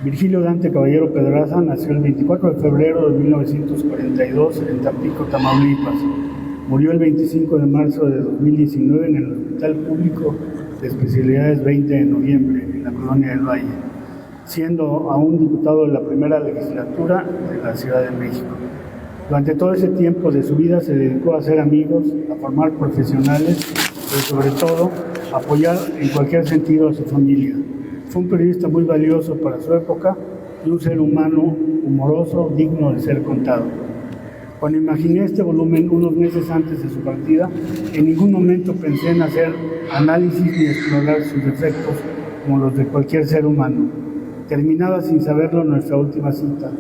Virgilio Dante Caballero Pedraza nació el 24 de febrero de 1942 en Tampico, Tamaulipas. Murió el 25 de marzo de 2019 en el Hospital Público de Especialidades 20 de noviembre, en la Colonia del Valle, siendo aún diputado de la primera legislatura de la Ciudad de México. Durante todo ese tiempo de su vida se dedicó a hacer amigos, a formar profesionales, pero sobre todo a apoyar en cualquier sentido a su familia. Fue un periodista muy valioso para su época de un ser humano humoroso, digno de ser contado. Cuando imaginé este volumen unos meses antes de su partida, en ningún momento pensé en hacer análisis ni explorar sus defectos como los de cualquier ser humano. Terminaba sin saberlo nuestra última cita.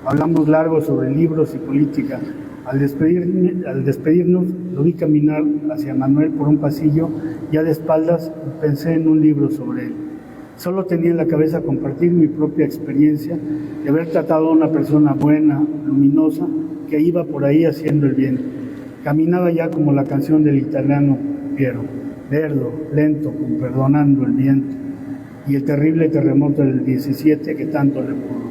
Hablamos largo sobre libros y política. Al despedirnos, lo vi caminar hacia Manuel por un pasillo, ya de espaldas, y pensé en un libro sobre él. Solo tenía en la cabeza compartir mi propia experiencia de haber tratado a una persona buena, luminosa, que iba por ahí haciendo el bien. Caminaba ya como la canción del italiano Piero, lerdo, lento, perdonando el viento, y el terrible terremoto del 17 que tanto le pudo.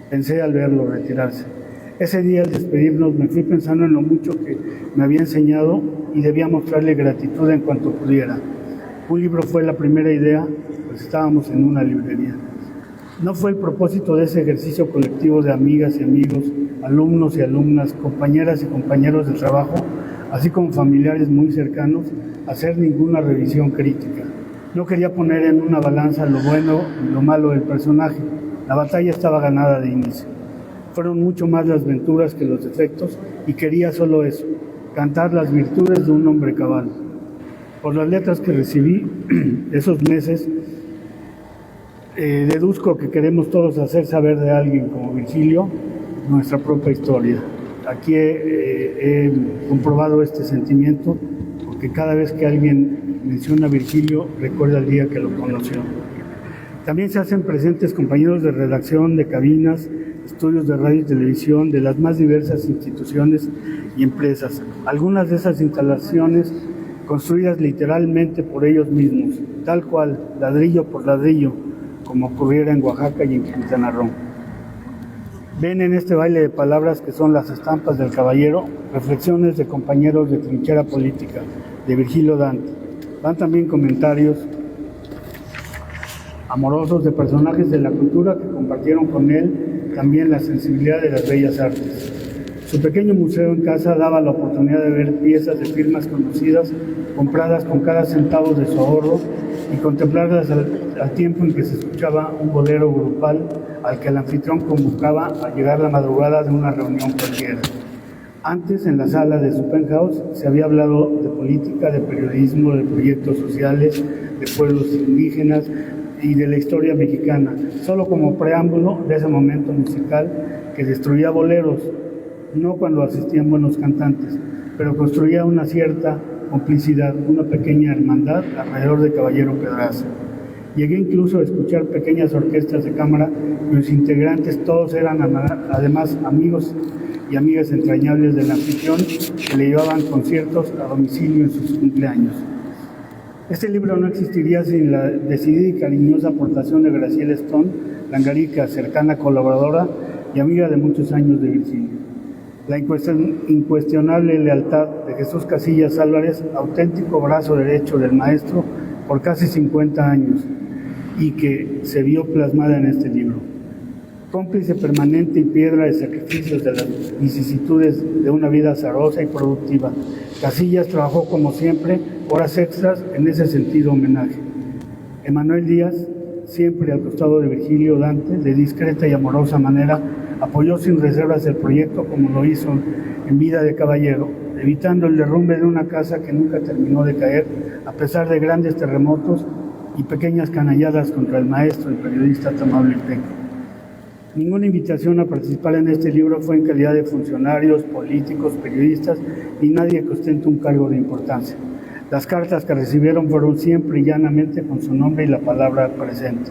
Pensé al verlo retirarse. Ese día, al despedirnos, me fui pensando en lo mucho que me había enseñado y debía mostrarle gratitud en cuanto pudiera. Un libro fue la primera idea, pues estábamos en una librería. No fue el propósito de ese ejercicio colectivo de amigas y amigos, alumnos y alumnas, compañeras y compañeros de trabajo, así como familiares muy cercanos, hacer ninguna revisión crítica. No quería poner en una balanza lo bueno y lo malo del personaje. La batalla estaba ganada de inicio. Fueron mucho más las venturas que los defectos y quería solo eso, cantar las virtudes de un hombre cabal. Por las letras que recibí esos meses, deduzco que queremos todos hacer saber de alguien como Virgilio nuestra propia historia. Aquí he comprobado este sentimiento porque cada vez que alguien menciona a Virgilio recuerda el día que lo conoció. También se hacen presentes compañeros de redacción, de cabinas, estudios de radio y televisión, de las más diversas instituciones y empresas. Algunas de esas instalaciones construidas literalmente por ellos mismos, tal cual, ladrillo por ladrillo, como ocurriera en Oaxaca y en Quintana Roo. Ven en este baile de palabras que son las estampas del caballero, reflexiones de compañeros de trinchera política, de Virgilio Dante. Van también comentarios amorosos de personajes de la cultura que compartieron con él también la sensibilidad de las bellas artes. Su pequeño museo en casa daba la oportunidad de ver piezas de firmas conocidas, compradas con cada centavo de su ahorro, y contemplarlas al tiempo en que se escuchaba un bolero grupal al que el anfitrión convocaba a llegar la madrugada de una reunión cualquiera. Antes, en la sala de su penthouse, se había hablado de política, de periodismo, de proyectos sociales, de pueblos indígenas y de la historia mexicana, solo como preámbulo de ese momento musical que destruía boleros, no cuando asistían buenos cantantes, pero construía una cierta complicidad, una pequeña hermandad alrededor de Caballero Pedraza. Llegué incluso a escuchar pequeñas orquestas de cámara cuyos integrantes todos eran además amigos y amigas entrañables del anfitrión que le llevaban conciertos a domicilio en sus cumpleaños. Este libro no existiría sin la decidida y cariñosa aportación de Graciela Stone, langarica, cercana colaboradora y amiga de muchos años de Virgilio. La incuestionable lealtad de Jesús Casillas Álvarez, auténtico brazo derecho del maestro por casi 50 años y que se vio plasmada en este libro. Cómplice permanente y piedra de sacrificios de las vicisitudes de una vida azarosa y productiva, Casillas trabajó como siempre horas extras en ese sentido homenaje. Emanuel Díaz, siempre al costado de Virgilio Dante, de discreta y amorosa manera, apoyó sin reservas el proyecto como lo hizo en vida de caballero, evitando el derrumbe de una casa que nunca terminó de caer, a pesar de grandes terremotos y pequeñas canalladas contra el maestro y periodista Tamaulipeco. Ninguna invitación a participar en este libro fue en calidad de funcionarios, políticos, periodistas, ni nadie que ostente un cargo de importancia. Las cartas que recibieron fueron siempre y llanamente con su nombre y la palabra presente.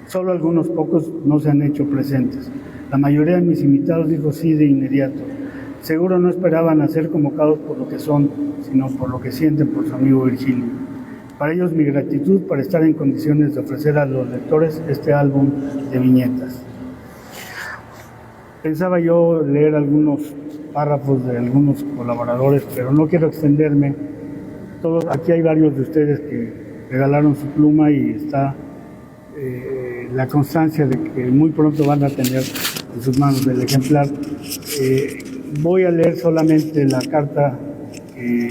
Solo algunos pocos no se han hecho presentes. La mayoría de mis invitados dijo sí de inmediato. Seguro no esperaban a ser convocados por lo que son, sino por lo que sienten por su amigo Virgilio. Para ellos mi gratitud por estar en condiciones de ofrecer a los lectores este álbum de viñetas. Pensaba yo leer algunos párrafos de algunos colaboradores, pero no quiero extenderme. Aquí hay varios de ustedes que regalaron su pluma y está la constancia de que muy pronto van a tener en sus manos el ejemplar. Voy a leer solamente la carta que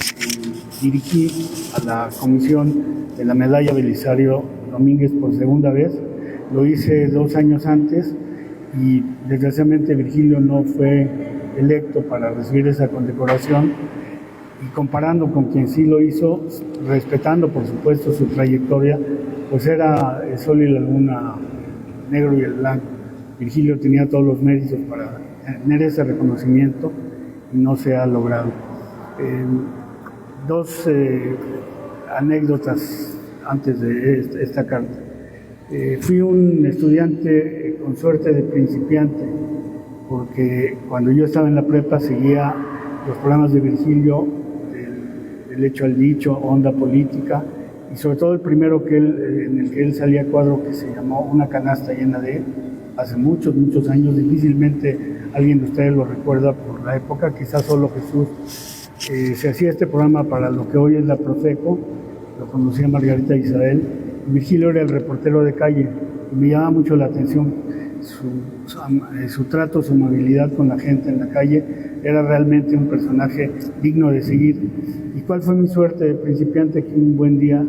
dirigí a la comisión de la medalla Belisario Domínguez por segunda vez. Lo hice 2 años antes y desgraciadamente Virgilio no fue electo para recibir esa condecoración, y comparando con quien sí lo hizo, respetando por supuesto su trayectoria, pues era el sol y la luna, el negro y el blanco. Virgilio tenía todos los méritos para tener ese reconocimiento y no se ha logrado. Dos anécdotas antes de esta carta. Fui un estudiante con suerte de principiante, porque cuando yo estaba en la prepa seguía los programas de Virgilio, el hecho al dicho, Onda Política, y sobre todo el primero en el que él salía a cuadro, que se llamó Una canasta llena de, hace muchos años. Difícilmente alguien de ustedes lo recuerda por la época, quizás solo Jesús. Se hacía este programa para lo que hoy es la Profeco, lo conocía Margarita Isabel. Virgilio era el reportero de calle y me llamaba mucho la atención su trato, su amabilidad con la gente en la calle. Era realmente un personaje digno de seguir. ¿Y cuál fue mi suerte de principiante? Que un buen día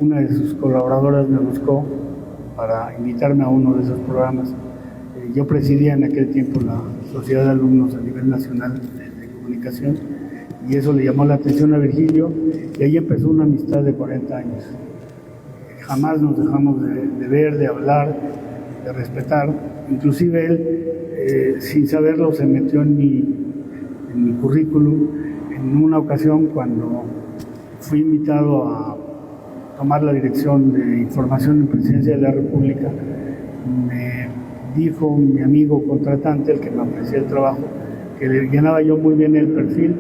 una de sus colaboradoras me buscó para invitarme a uno de esos programas. Yo presidía en aquel tiempo la Sociedad de Alumnos a nivel nacional de comunicación, y eso le llamó la atención a Virgilio, y ahí empezó una amistad de 40 años. Jamás nos dejamos de ver, de hablar, de respetar. Inclusive él, sin saberlo, se metió en mi currículum. En una ocasión, cuando fui invitado a tomar la dirección de información en Presidencia de la República, me dijo mi amigo contratante, el que me ofrecía el trabajo, que le llenaba yo muy bien el perfil,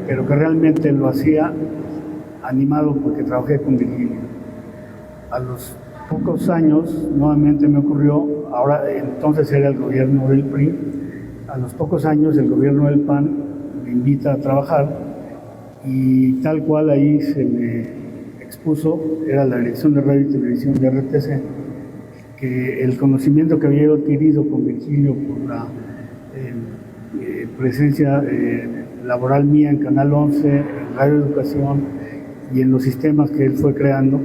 pero que realmente lo hacía animado porque trabajé con Virgilio. A los pocos años, nuevamente me ocurrió, ahora entonces era el gobierno del PRI, a los pocos años el gobierno del PAN me invita a trabajar, y tal cual ahí se me expuso, era la dirección de radio y televisión de RTC, que el conocimiento que había adquirido con Virgilio por la presencia laboral mía en Canal 11, en Radio Educación y en los sistemas que él fue creando,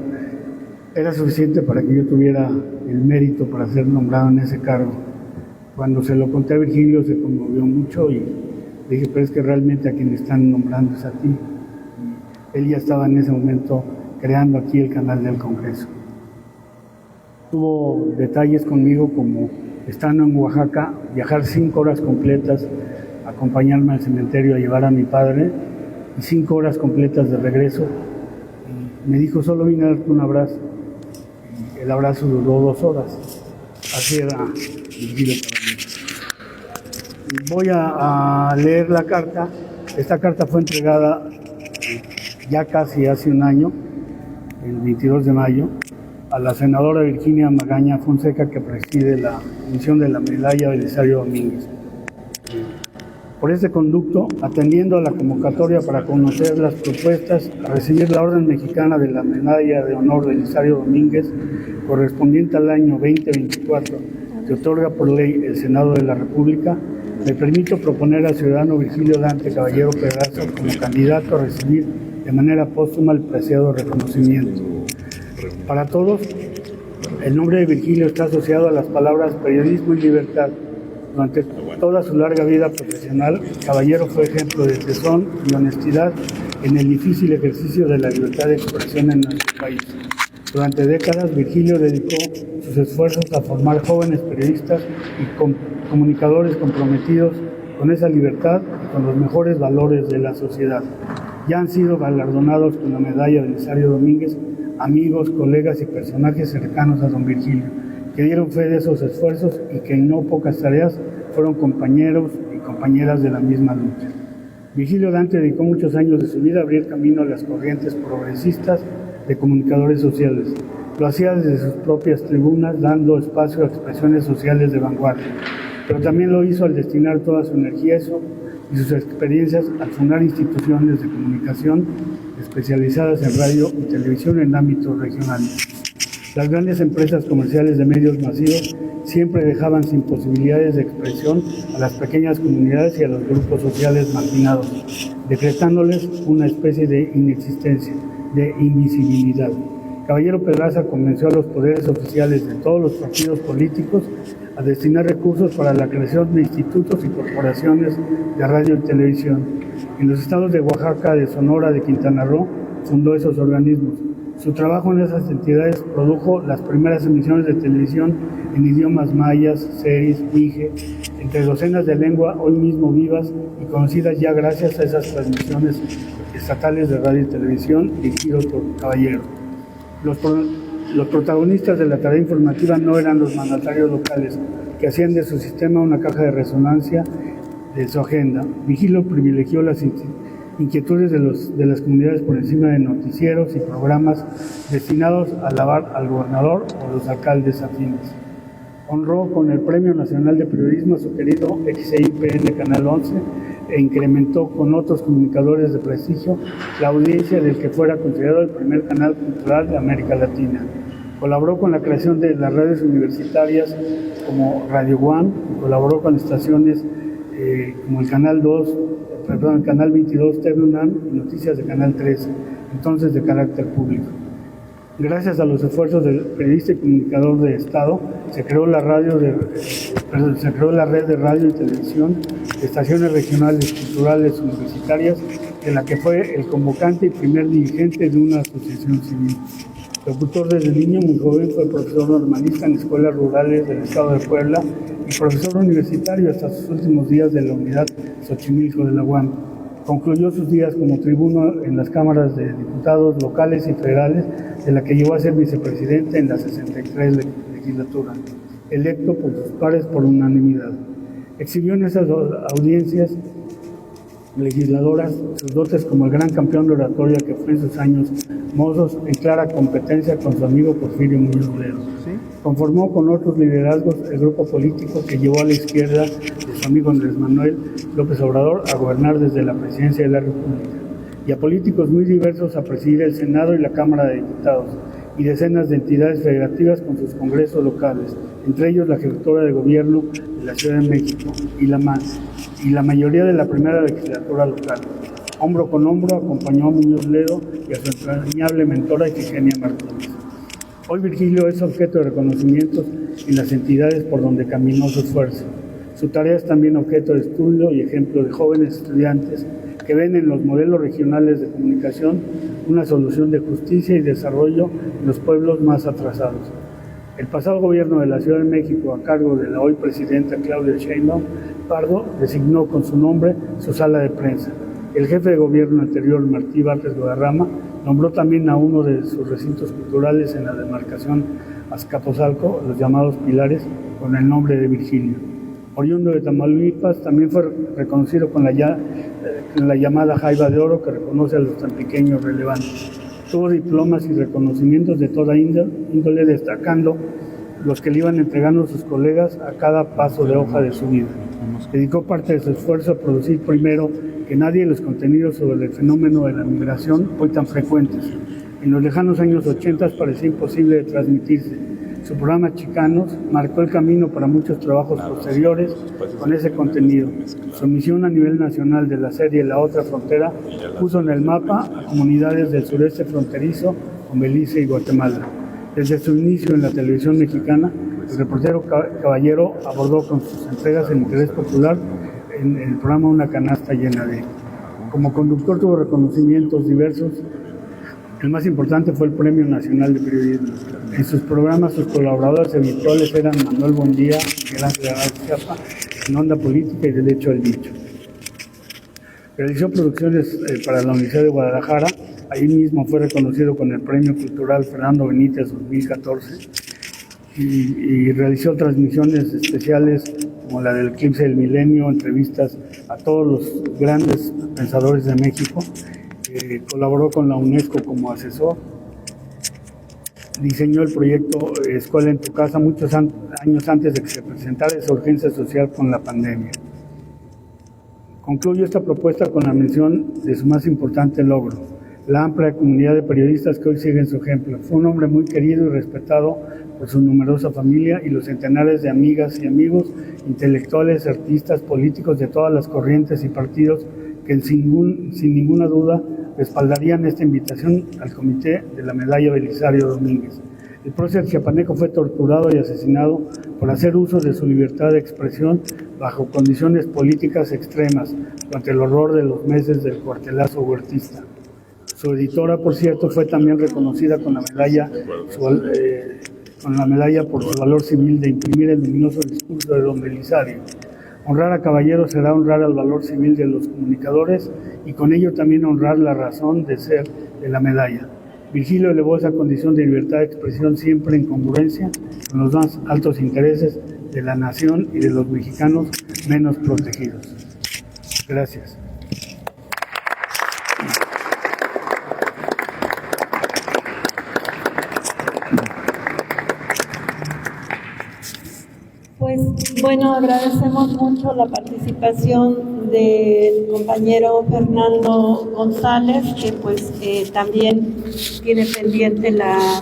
era suficiente para que yo tuviera el mérito para ser nombrado en ese cargo. Cuando se lo conté a Virgilio se conmovió mucho y le dije, pero es que realmente a quien le están nombrando es a ti. Y él ya estaba en ese momento creando aquí el canal del Congreso. Tuvo detalles conmigo como, estando en Oaxaca, viajar 5 horas completas, acompañarme al cementerio a llevar a mi padre, y 5 horas completas de regreso. Y me dijo, solo vine a darte un abrazo. Y el abrazo duró 2 horas. Así era Virgilio Caballero. Voy a leer la carta. Esta carta fue entregada ya casi hace un año, el 22 de mayo, a la senadora Virginia Magaña Fonseca, que preside la emisión de la medalla Belisario Domínguez. Por este conducto, atendiendo a la convocatoria para conocer las propuestas a recibir la Orden Mexicana de la Medalla de Honor Belisario Domínguez, correspondiente al año 2024, que otorga por ley el Senado de la República, me permito proponer al ciudadano Virgilio Dante Caballero Pedraza como candidato a recibir de manera póstuma el preciado reconocimiento. Para todos, el nombre de Virgilio está asociado a las palabras periodismo y libertad. Durante toda su larga vida profesional, Caballero fue ejemplo de tesón y honestidad en el difícil ejercicio de la libertad de expresión en nuestro país. Durante décadas, Virgilio dedicó sus esfuerzos a formar jóvenes periodistas y comunicadores comprometidos con esa libertad y con los mejores valores de la sociedad. Ya han sido galardonados con la medalla Belisario Domínguez amigos, colegas y personajes cercanos a don Virgilio, que dieron fe de esos esfuerzos y que en no pocas tareas fueron compañeros y compañeras de la misma lucha. Virgilio Dante dedicó muchos años de su vida a abrir camino a las corrientes progresistas de comunicadores sociales. Lo hacía desde sus propias tribunas, dando espacio a expresiones sociales de vanguardia, pero también lo hizo al destinar toda su energía y sus experiencias al fundar instituciones de comunicación especializadas en radio y televisión en ámbitos regionales. Las grandes empresas comerciales de medios masivos siempre dejaban sin posibilidades de expresión a las pequeñas comunidades y a los grupos sociales marginados, decretándoles una especie de inexistencia, de invisibilidad. Caballero Pedraza convenció a los poderes oficiales de todos los partidos políticos a destinar recursos para la creación de institutos y corporaciones de radio y televisión. En los estados de Oaxaca, de Sonora, de Quintana Roo, fundó esos organismos. Su trabajo en esas entidades produjo las primeras emisiones de televisión en idiomas mayas, seris, mije, entre docenas de lenguas hoy mismo vivas y conocidas ya gracias a esas transmisiones estatales de radio y televisión dirigidos por Caballero. Los protagonistas de la tarea informativa no eran los mandatarios locales, que hacían de su sistema una caja de resonancia de su agenda. Virgilio privilegió las inquietudes de las comunidades por encima de noticieros y programas destinados a alabar al gobernador o los alcaldes afines. Honró con el Premio Nacional de Periodismo a su querido XIPN Canal 11 e incrementó con otros comunicadores de prestigio la audiencia del que fuera considerado el primer canal cultural de América Latina. Colaboró con la creación de las radios universitarias como Radio One, colaboró con estaciones como el Canal 22 TV UNAM y Noticias de Canal 13, entonces de carácter público. Gracias a los esfuerzos del periodista y comunicador de Estado, se creó la red de radio y televisión de estaciones regionales, culturales, universitarias, de la que fue el convocante y primer dirigente de una asociación civil. Locutor desde niño, muy joven, fue profesor normalista en escuelas rurales del estado de Puebla y profesor universitario hasta sus últimos días de la unidad Xochimilco de la UAM. Concluyó sus días como tribuno en las cámaras de diputados locales y federales, de la que llegó a ser vicepresidente en la 63 legislatura, electo por sus pares por unanimidad. Exhibió en esas audiencias legisladoras sus dotes como el gran campeón de oratoria que fue en sus años mozos, en clara competencia con su amigo Porfirio Muñoz Ledo. Conformó con otros liderazgos el grupo político que llevó a la izquierda de su amigo Andrés Manuel López Obrador a gobernar desde la presidencia de la República, y a políticos muy diversos a presidir el Senado y la Cámara de Diputados, y decenas de entidades federativas con sus congresos locales, entre ellos la Jefatura de Gobierno de la Ciudad de México y la mayoría de la primera legislatura local. Hombro con hombro acompañó a Muñoz Ledo y a su entrañable mentora Ifigenia Martínez. Hoy Virgilio es objeto de reconocimientos en las entidades por donde caminó su esfuerzo. Su tarea es también objeto de estudio y ejemplo de jóvenes estudiantes que ven en los modelos regionales de comunicación una solución de justicia y desarrollo en los pueblos más atrasados. El pasado gobierno de la Ciudad de México, a cargo de la hoy presidenta Claudia Sheinbaum Pardo, designó con su nombre su sala de prensa. El jefe de gobierno anterior, Martí Vázquez Guadarrama, nombró también a uno de sus recintos culturales en la demarcación Azcapotzalco, los llamados Pilares, con el nombre de Virgilio. Oriundo de Tamaulipas, también fue reconocido con la llamada Jaiba de Oro, que reconoce a los tan pequeños relevantes. Tuvo diplomas y reconocimientos de toda índole, destacando los que le iban entregando sus colegas a cada paso de hoja de su vida. Dedicó parte de su esfuerzo a producir primero que nadie los contenidos sobre el fenómeno de la migración hoy tan frecuentes. En los lejanos años 80 parecía imposible de transmitirse. Su programa Chicanos marcó el camino para muchos trabajos posteriores con ese contenido. Su misión a nivel nacional de la serie La Otra Frontera puso en el mapa a comunidades del sureste fronterizo con Belice y Guatemala. Desde su inicio en la televisión mexicana, el reportero Caballero abordó con sus entregas el interés popular en el programa Una Canasta Llena de. Como conductor tuvo reconocimientos diversos. El más importante fue el Premio Nacional de Periodismo. En sus programas, sus colaboradores habituales eran Manuel Bondía, Miguel Ángel Chiapa, en Onda Política y Derecho al Dicho. Realizó producciones para la Universidad de Guadalajara. Ahí mismo fue reconocido con el Premio Cultural Fernando Benítez 2014 y realizó transmisiones especiales como la del Eclipse del Milenio, entrevistas a todos los grandes pensadores de México. Colaboró con la UNESCO como asesor. Diseñó el proyecto Escuela en tu Casa muchos años antes de que se presentara esa urgencia social con la pandemia. Concluyo esta propuesta con la mención de su más importante logro, la amplia comunidad de periodistas que hoy siguen su ejemplo. Fue un hombre muy querido y respetado por su numerosa familia y los centenares de amigas y amigos, intelectuales, artistas, políticos de todas las corrientes y partidos que sin ninguna duda respaldarían esta invitación al comité de la medalla Belisario Domínguez. El prócer chiapaneco fue torturado y asesinado por hacer uso de su libertad de expresión bajo condiciones políticas extremas durante el horror de los meses del cuartelazo huertista. Su editora, por cierto, fue también reconocida con la medalla por su valor civil de imprimir el luminoso discurso de don Belisario. Honrar a Caballero será honrar al valor civil de los comunicadores y con ello también honrar la razón de ser de la medalla. Virgilio elevó esa condición de libertad de expresión siempre en congruencia con los más altos intereses de la nación y de los mexicanos menos protegidos. Gracias. Pues bueno, agradecemos mucho la participación del compañero Fernando González, que pues también tiene pendiente la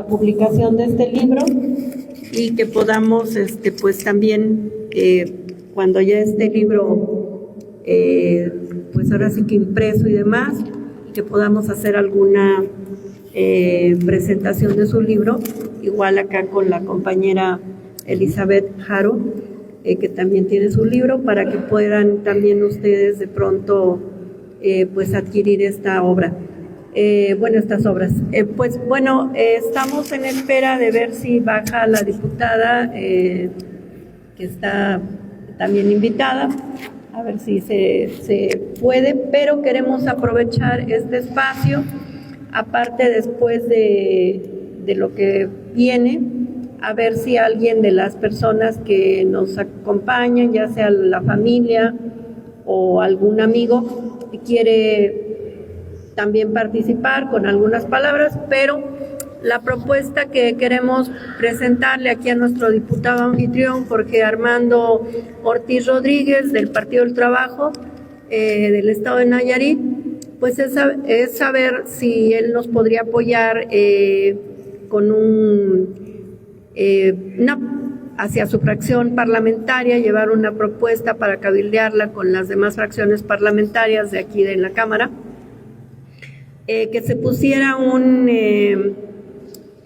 publicación de este libro y que podamos pues también cuando ya este libro pues ahora sí que impreso y demás, y que podamos hacer alguna presentación de su libro, igual acá con la compañera Elizabeth Haro, que también tiene su libro, para que puedan también ustedes de pronto pues adquirir esta obra. Estas obras. Estamos en espera de ver si baja la diputada, que está también invitada, a ver si se puede, pero queremos aprovechar este espacio, aparte después de lo que viene, a ver si alguien de las personas que nos acompañan, ya sea la familia o algún amigo, quiere también participar con algunas palabras, pero la propuesta que queremos presentarle aquí a nuestro diputado anfitrión, Jorge Armando Ortiz Rodríguez, del Partido del Trabajo del Estado de Nayarit, pues es saber si él nos podría apoyar con hacia su fracción parlamentaria, llevar una propuesta para cabildearla con las demás fracciones parlamentarias de aquí de la Cámara, que se pusiera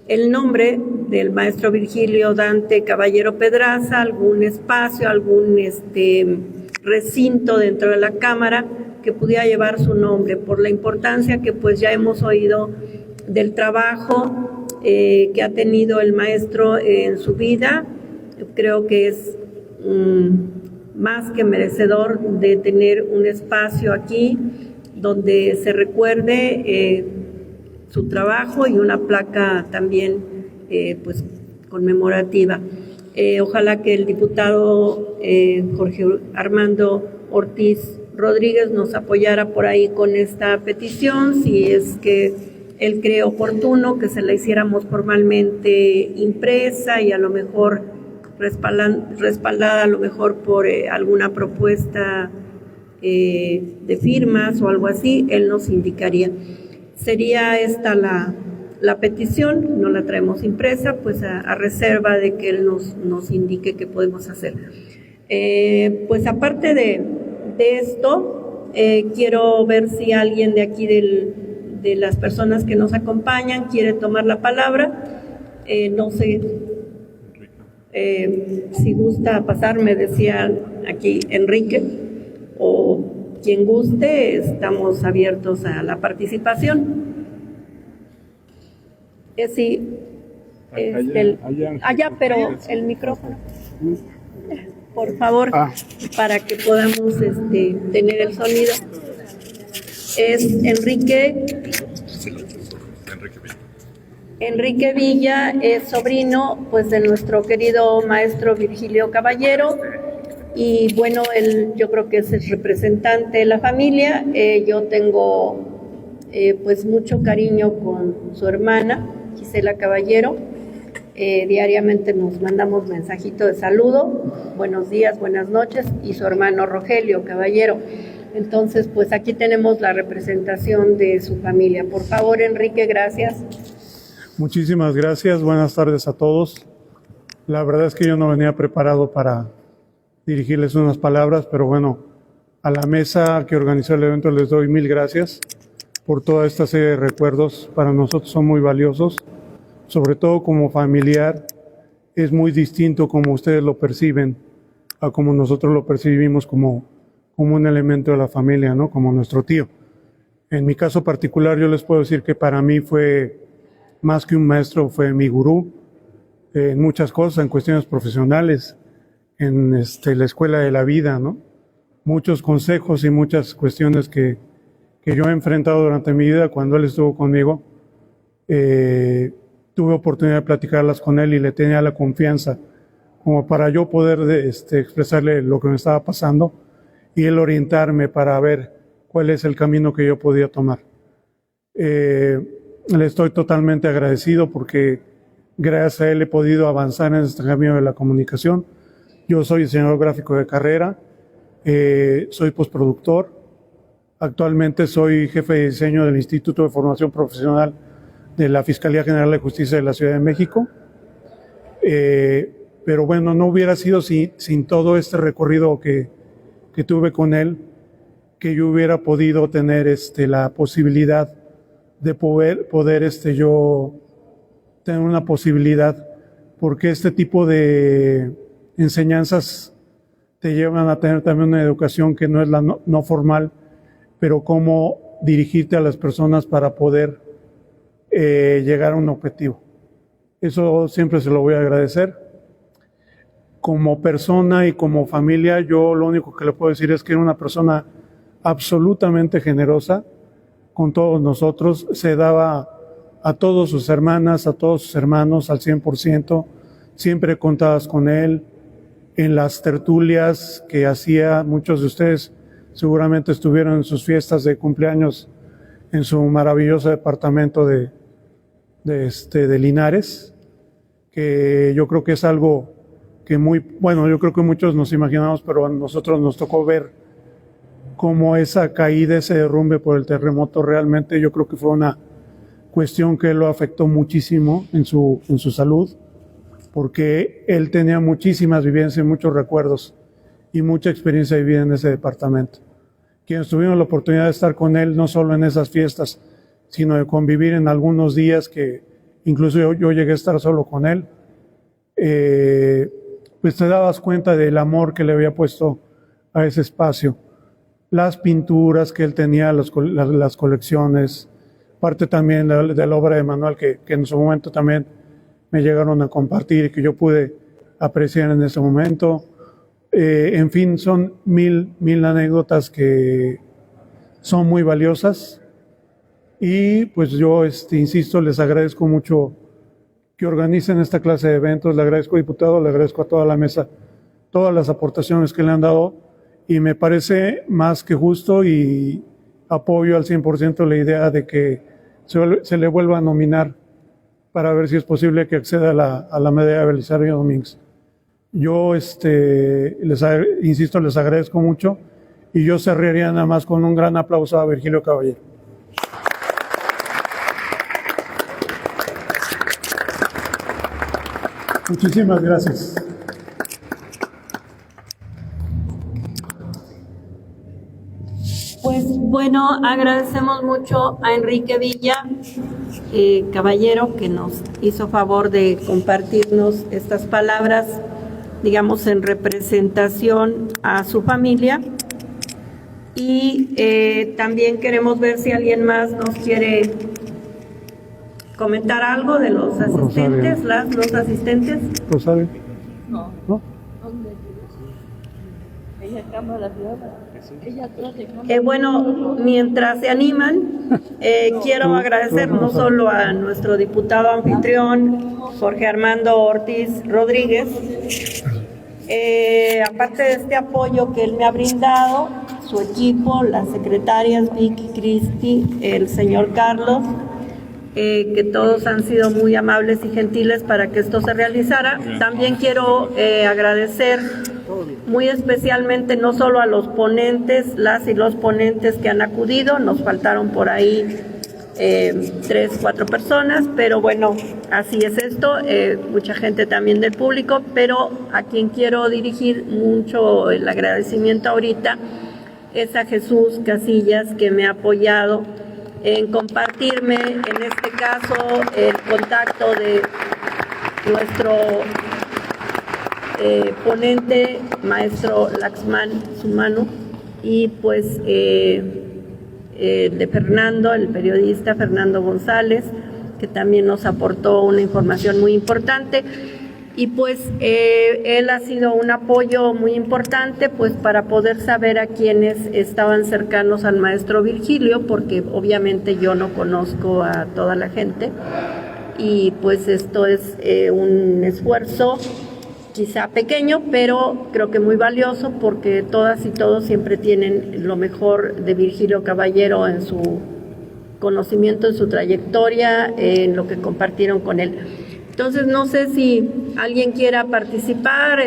el nombre del maestro Virgilio Dante Caballero Pedraza, algún espacio, algún recinto dentro de la Cámara que pudiera llevar su nombre, por la importancia que pues ya hemos oído del trabajo que ha tenido el maestro en su vida. Creo que es más que merecedor de tener un espacio aquí donde se recuerde su trabajo y una placa también pues conmemorativa. Ojalá que el diputado Jorge Armando Ortiz Rodríguez nos apoyara por ahí con esta petición, si es que él cree oportuno que se la hiciéramos formalmente impresa y a lo mejor respaldada a lo mejor por alguna propuesta de firmas o algo así, él nos indicaría. Sería esta la petición, no la traemos impresa, pues a reserva de que él nos indique qué podemos hacer. Pues aparte de esto, quiero ver si alguien de aquí de las personas que nos acompañan quiere tomar la palabra. No sé si gusta pasarme, decía aquí Enrique, o quien guste, estamos abiertos a la participación. Sí, allá, pero el micrófono, por favor, para que podamos tener el sonido. Es Enrique Villa, es sobrino pues de nuestro querido maestro Virgilio Caballero, y bueno, él yo creo que es el representante de la familia. Yo tengo pues mucho cariño con su hermana Gisela Caballero. Diariamente nos mandamos mensajito de saludo, buenos días, buenas noches, y su hermano Rogelio Caballero. Entonces, pues aquí tenemos la representación de su familia. Por favor, Enrique, gracias. Muchísimas gracias, buenas tardes a todos. La verdad es que yo no venía preparado para dirigirles unas palabras, pero bueno, A la mesa que organizó el evento les doy mil gracias por toda esta serie de recuerdos. Para nosotros son muy valiosos, sobre todo como familiar. Es muy distinto como ustedes lo perciben a como nosotros lo percibimos como un elemento de la familia, ¿no? Como nuestro tío. En mi caso particular, yo les puedo decir que para mí fue más que un maestro, fue mi gurú en muchas cosas, en cuestiones profesionales, en la escuela de la vida, ¿no? Muchos consejos y muchas cuestiones que yo he enfrentado durante mi vida cuando él estuvo conmigo. Tuve oportunidad de platicarlas con él y le tenía la confianza como para yo poder expresarle lo que me estaba pasando y él orientarme para ver cuál es el camino que yo podía tomar. Le estoy totalmente agradecido porque gracias a él he podido avanzar en este camino de la comunicación. Yo soy diseñador gráfico de carrera, soy postproductor, actualmente soy jefe de diseño del Instituto de Formación Profesional de la Fiscalía General de Justicia de la Ciudad de México. Pero bueno, no hubiera sido sin todo este recorrido que tuve con él, que yo hubiera podido tener la posibilidad de poder yo tener una posibilidad, porque este tipo de enseñanzas te llevan a tener también una educación que no es la no formal, pero cómo dirigirte a las personas para poder llegar a un objetivo. Eso siempre se lo voy a agradecer. Como persona y como familia, yo lo único que le puedo decir es que era una persona absolutamente generosa con todos nosotros, se daba a todas sus hermanas, a todos sus hermanos al 100%, siempre contabas con él. En las tertulias que hacía, muchos de ustedes seguramente estuvieron en sus fiestas de cumpleaños en su maravilloso departamento de Linares, que yo creo que es algo que yo creo que muchos nos imaginamos, pero a nosotros nos tocó ver cómo esa caída, ese derrumbe por el terremoto, realmente yo creo que fue una cuestión que lo afectó muchísimo en su salud, porque él tenía muchísimas vivencias, muchos recuerdos y mucha experiencia de vida en ese departamento. Quienes tuvieron la oportunidad de estar con él, no solo en esas fiestas, sino de convivir en algunos días que incluso yo llegué a estar solo con él, pues te dabas cuenta del amor que le había puesto a ese espacio. Las pinturas que él tenía, las colecciones, parte también de la obra de Manuel que en su momento también me llegaron a compartir y que yo pude apreciar en ese momento. En fin, son mil anécdotas que son muy valiosas y pues yo insisto, les agradezco mucho que organicen esta clase de eventos, le agradezco, diputado, le agradezco a toda la mesa todas las aportaciones que le han dado y me parece más que justo y apoyo al 100% la idea de que se le vuelva a nominar para ver si es posible que acceda a la medalla de Belisario Domínguez. Yo, insisto, les agradezco mucho y yo cerraría nada más con un gran aplauso a Virgilio Caballero. Muchísimas gracias. Pues bueno, agradecemos mucho a Enrique Villa, caballero, que nos hizo favor de compartirnos estas palabras, digamos, en representación a su familia. Y también queremos ver si alguien más nos quiere comentar algo de los asistentes, los asistentes. Rosario. No. Bueno, mientras se animan, quiero agradecer no solo a nuestro diputado anfitrión, Jorge Armando Ortiz Rodríguez, aparte de este apoyo que él me ha brindado, su equipo, las secretarias Vicky, Cristi, el señor Carlos, que todos han sido muy amables y gentiles para que esto se realizara. También quiero agradecer muy especialmente no solo a los ponentes, las y los ponentes que han acudido, nos faltaron por ahí 3, 4 personas, pero bueno, así es esto, mucha gente también del público, pero a quien quiero dirigir mucho el agradecimiento ahorita es a Jesús Casillas, que me ha apoyado en compartirme, en este caso, el contacto de nuestro ponente, maestro Laxman Sumano, y pues de Fernando, el periodista Fernando González, que también nos aportó una información muy importante. Y pues él ha sido un apoyo muy importante pues para poder saber a quienes estaban cercanos al maestro Virgilio, porque obviamente yo no conozco a toda la gente, y pues esto es un esfuerzo quizá pequeño, pero creo que muy valioso, porque todas y todos siempre tienen lo mejor de Virgilio Caballero en su conocimiento, en su trayectoria, en lo que compartieron con él. Entonces no sé si alguien quiera participar.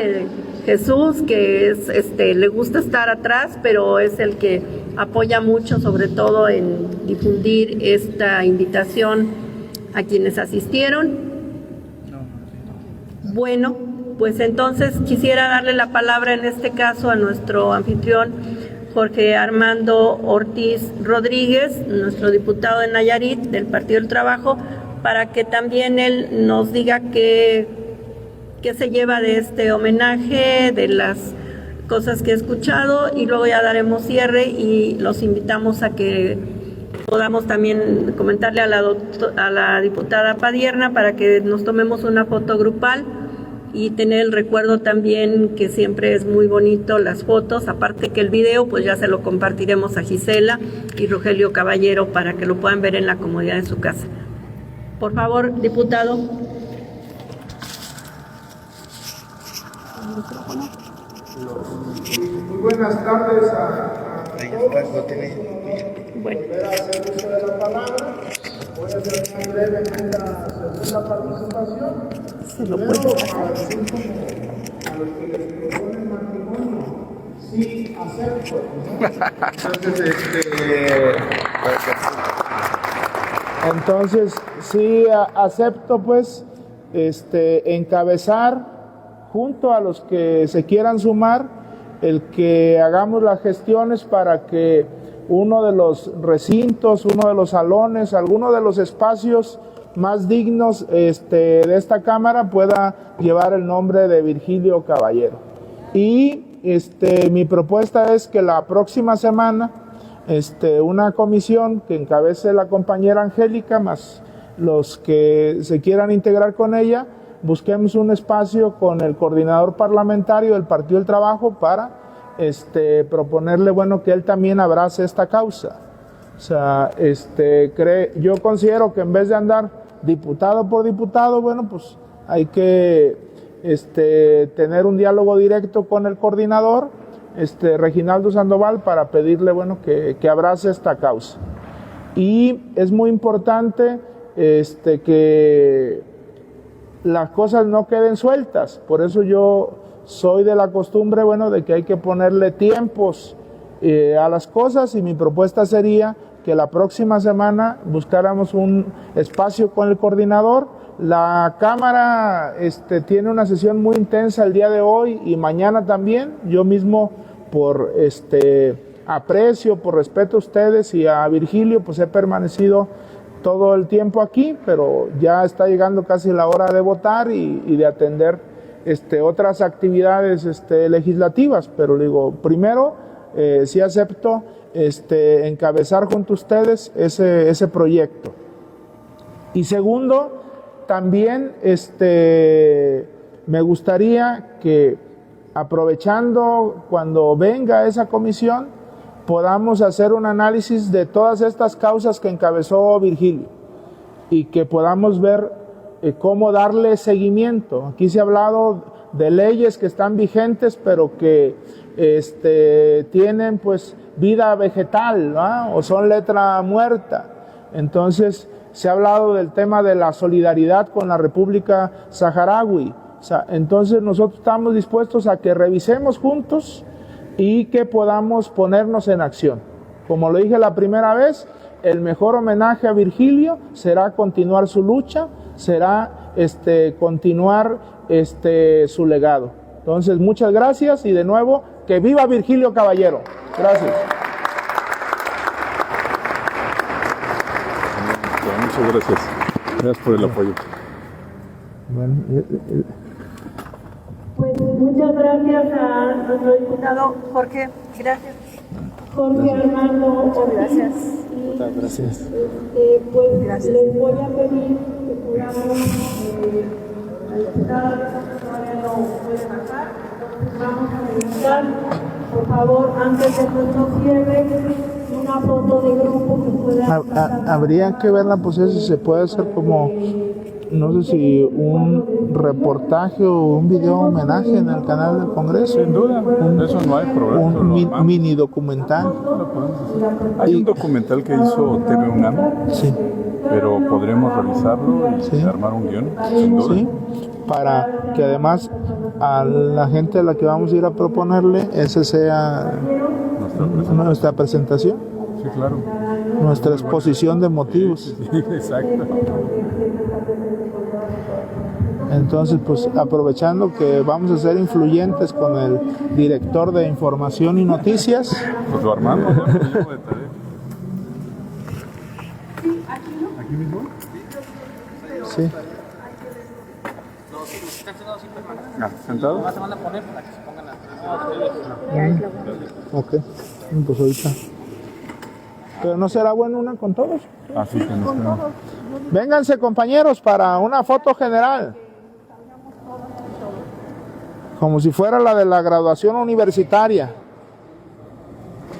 Jesús, que es le gusta estar atrás, pero es el que apoya mucho, sobre todo en difundir esta invitación a quienes asistieron. Bueno, pues entonces quisiera darle la palabra en este caso a nuestro anfitrión Jorge Armando Ortiz Rodríguez, nuestro diputado de Nayarit del Partido del Trabajo, para que también él nos diga qué se lleva de este homenaje, de las cosas que he escuchado, y luego ya daremos cierre y los invitamos a que podamos también comentarle a la diputada Padierna para que nos tomemos una foto grupal y tener el recuerdo también, que siempre es muy bonito las fotos, aparte que el video pues ya se lo compartiremos a Gisela y Rogelio Caballero para que lo puedan ver en la comodidad de su casa. Por favor, diputado. Muy buenas tardes a todos. Volver a hacer uso de la palabra. Voy a hacer una breve en la segunda participación. Primero, para decir como a los que les proponen matrimonio, sí acepto, ¿no? Entonces, sí acepto pues encabezar junto a los que se quieran sumar el que hagamos las gestiones para que uno de los recintos, uno de los salones, alguno de los espacios más dignos de esta Cámara pueda llevar el nombre de Virgilio Caballero. Y mi propuesta es que la próxima semana una comisión que encabece la compañera Angélica, más los que se quieran integrar con ella, busquemos un espacio con el coordinador parlamentario del Partido del Trabajo para proponerle, bueno, que él también abrace esta causa. O sea, yo considero que en vez de andar diputado por diputado, bueno, pues hay que tener un diálogo directo con el coordinador, Reginaldo Sandoval, para pedirle, bueno, que abrace esta causa. Y es muy importante que las cosas no queden sueltas. Por eso yo soy de la costumbre, bueno, de que hay que ponerle tiempos a las cosas, y mi propuesta sería que la próxima semana buscáramos un espacio con el coordinador. La Cámara tiene una sesión muy intensa el día de hoy y mañana también. Yo mismo, por aprecio, por respeto a ustedes y a Virgilio, pues he permanecido todo el tiempo aquí, pero ya está llegando casi la hora de votar y de atender otras actividades legislativas. Pero digo, primero sí acepto encabezar junto a ustedes ese proyecto. Y segundo, también me gustaría que, aprovechando cuando venga esa comisión, podamos hacer un análisis de todas estas causas que encabezó Virgilio y que podamos ver cómo darle seguimiento. Aquí se ha hablado de leyes que están vigentes, pero que tienen pues vida vegetal, ¿no? O son letra muerta. Entonces se ha hablado del tema de la solidaridad con la República Saharaui. O sea, entonces nosotros estamos dispuestos a que revisemos juntos y que podamos ponernos en acción. Como lo dije la primera vez, el mejor homenaje a Virgilio será continuar su lucha, será continuar su legado. Entonces, muchas gracias y de nuevo ¡Que viva Virgilio Caballero! Gracias. Muchas gracias. Gracias por el apoyo. Bueno, Pues muchas gracias a nuestro diputado Jorge. Gracias. Jorge Armando. Gracias. gracias. Pues les voy a pedir que podamos al diputado todavía no puede bajar, entonces vamos a revisar, por favor, antes de nuestro cierre, una foto de grupo que pueda. Habría que verla, pues si se puede hacer como, no sé si un reportaje o un video homenaje en el canal del Congreso. Sin duda, eso no hay problema. Un mini documental. Hay un documental que hizo TV UNAM, sí, pero podremos realizarlo y armar un guión, sin duda. Sí, para que además a la gente a la que vamos a ir a proponerle, ese sea nuestra presentación. Sí, claro. Nuestra exposición de motivos. Sí, exacto. Entonces, pues aprovechando que vamos a ser influyentes con el director de Información y Noticias. Pues lo armamos, ¿no? Lo llevo de tarea. ¿Aquí mismo? Sí. ¿Sentado? Ok, pues ahorita. Pero no será bueno una con todos. Así que nos quedamos. Vénganse, compañeros, para una foto general. Como si fuera la de la graduación universitaria.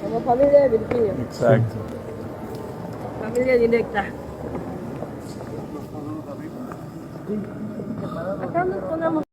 Como familia de Virgilio. Exacto. Familia directa. Acá nos ponemos.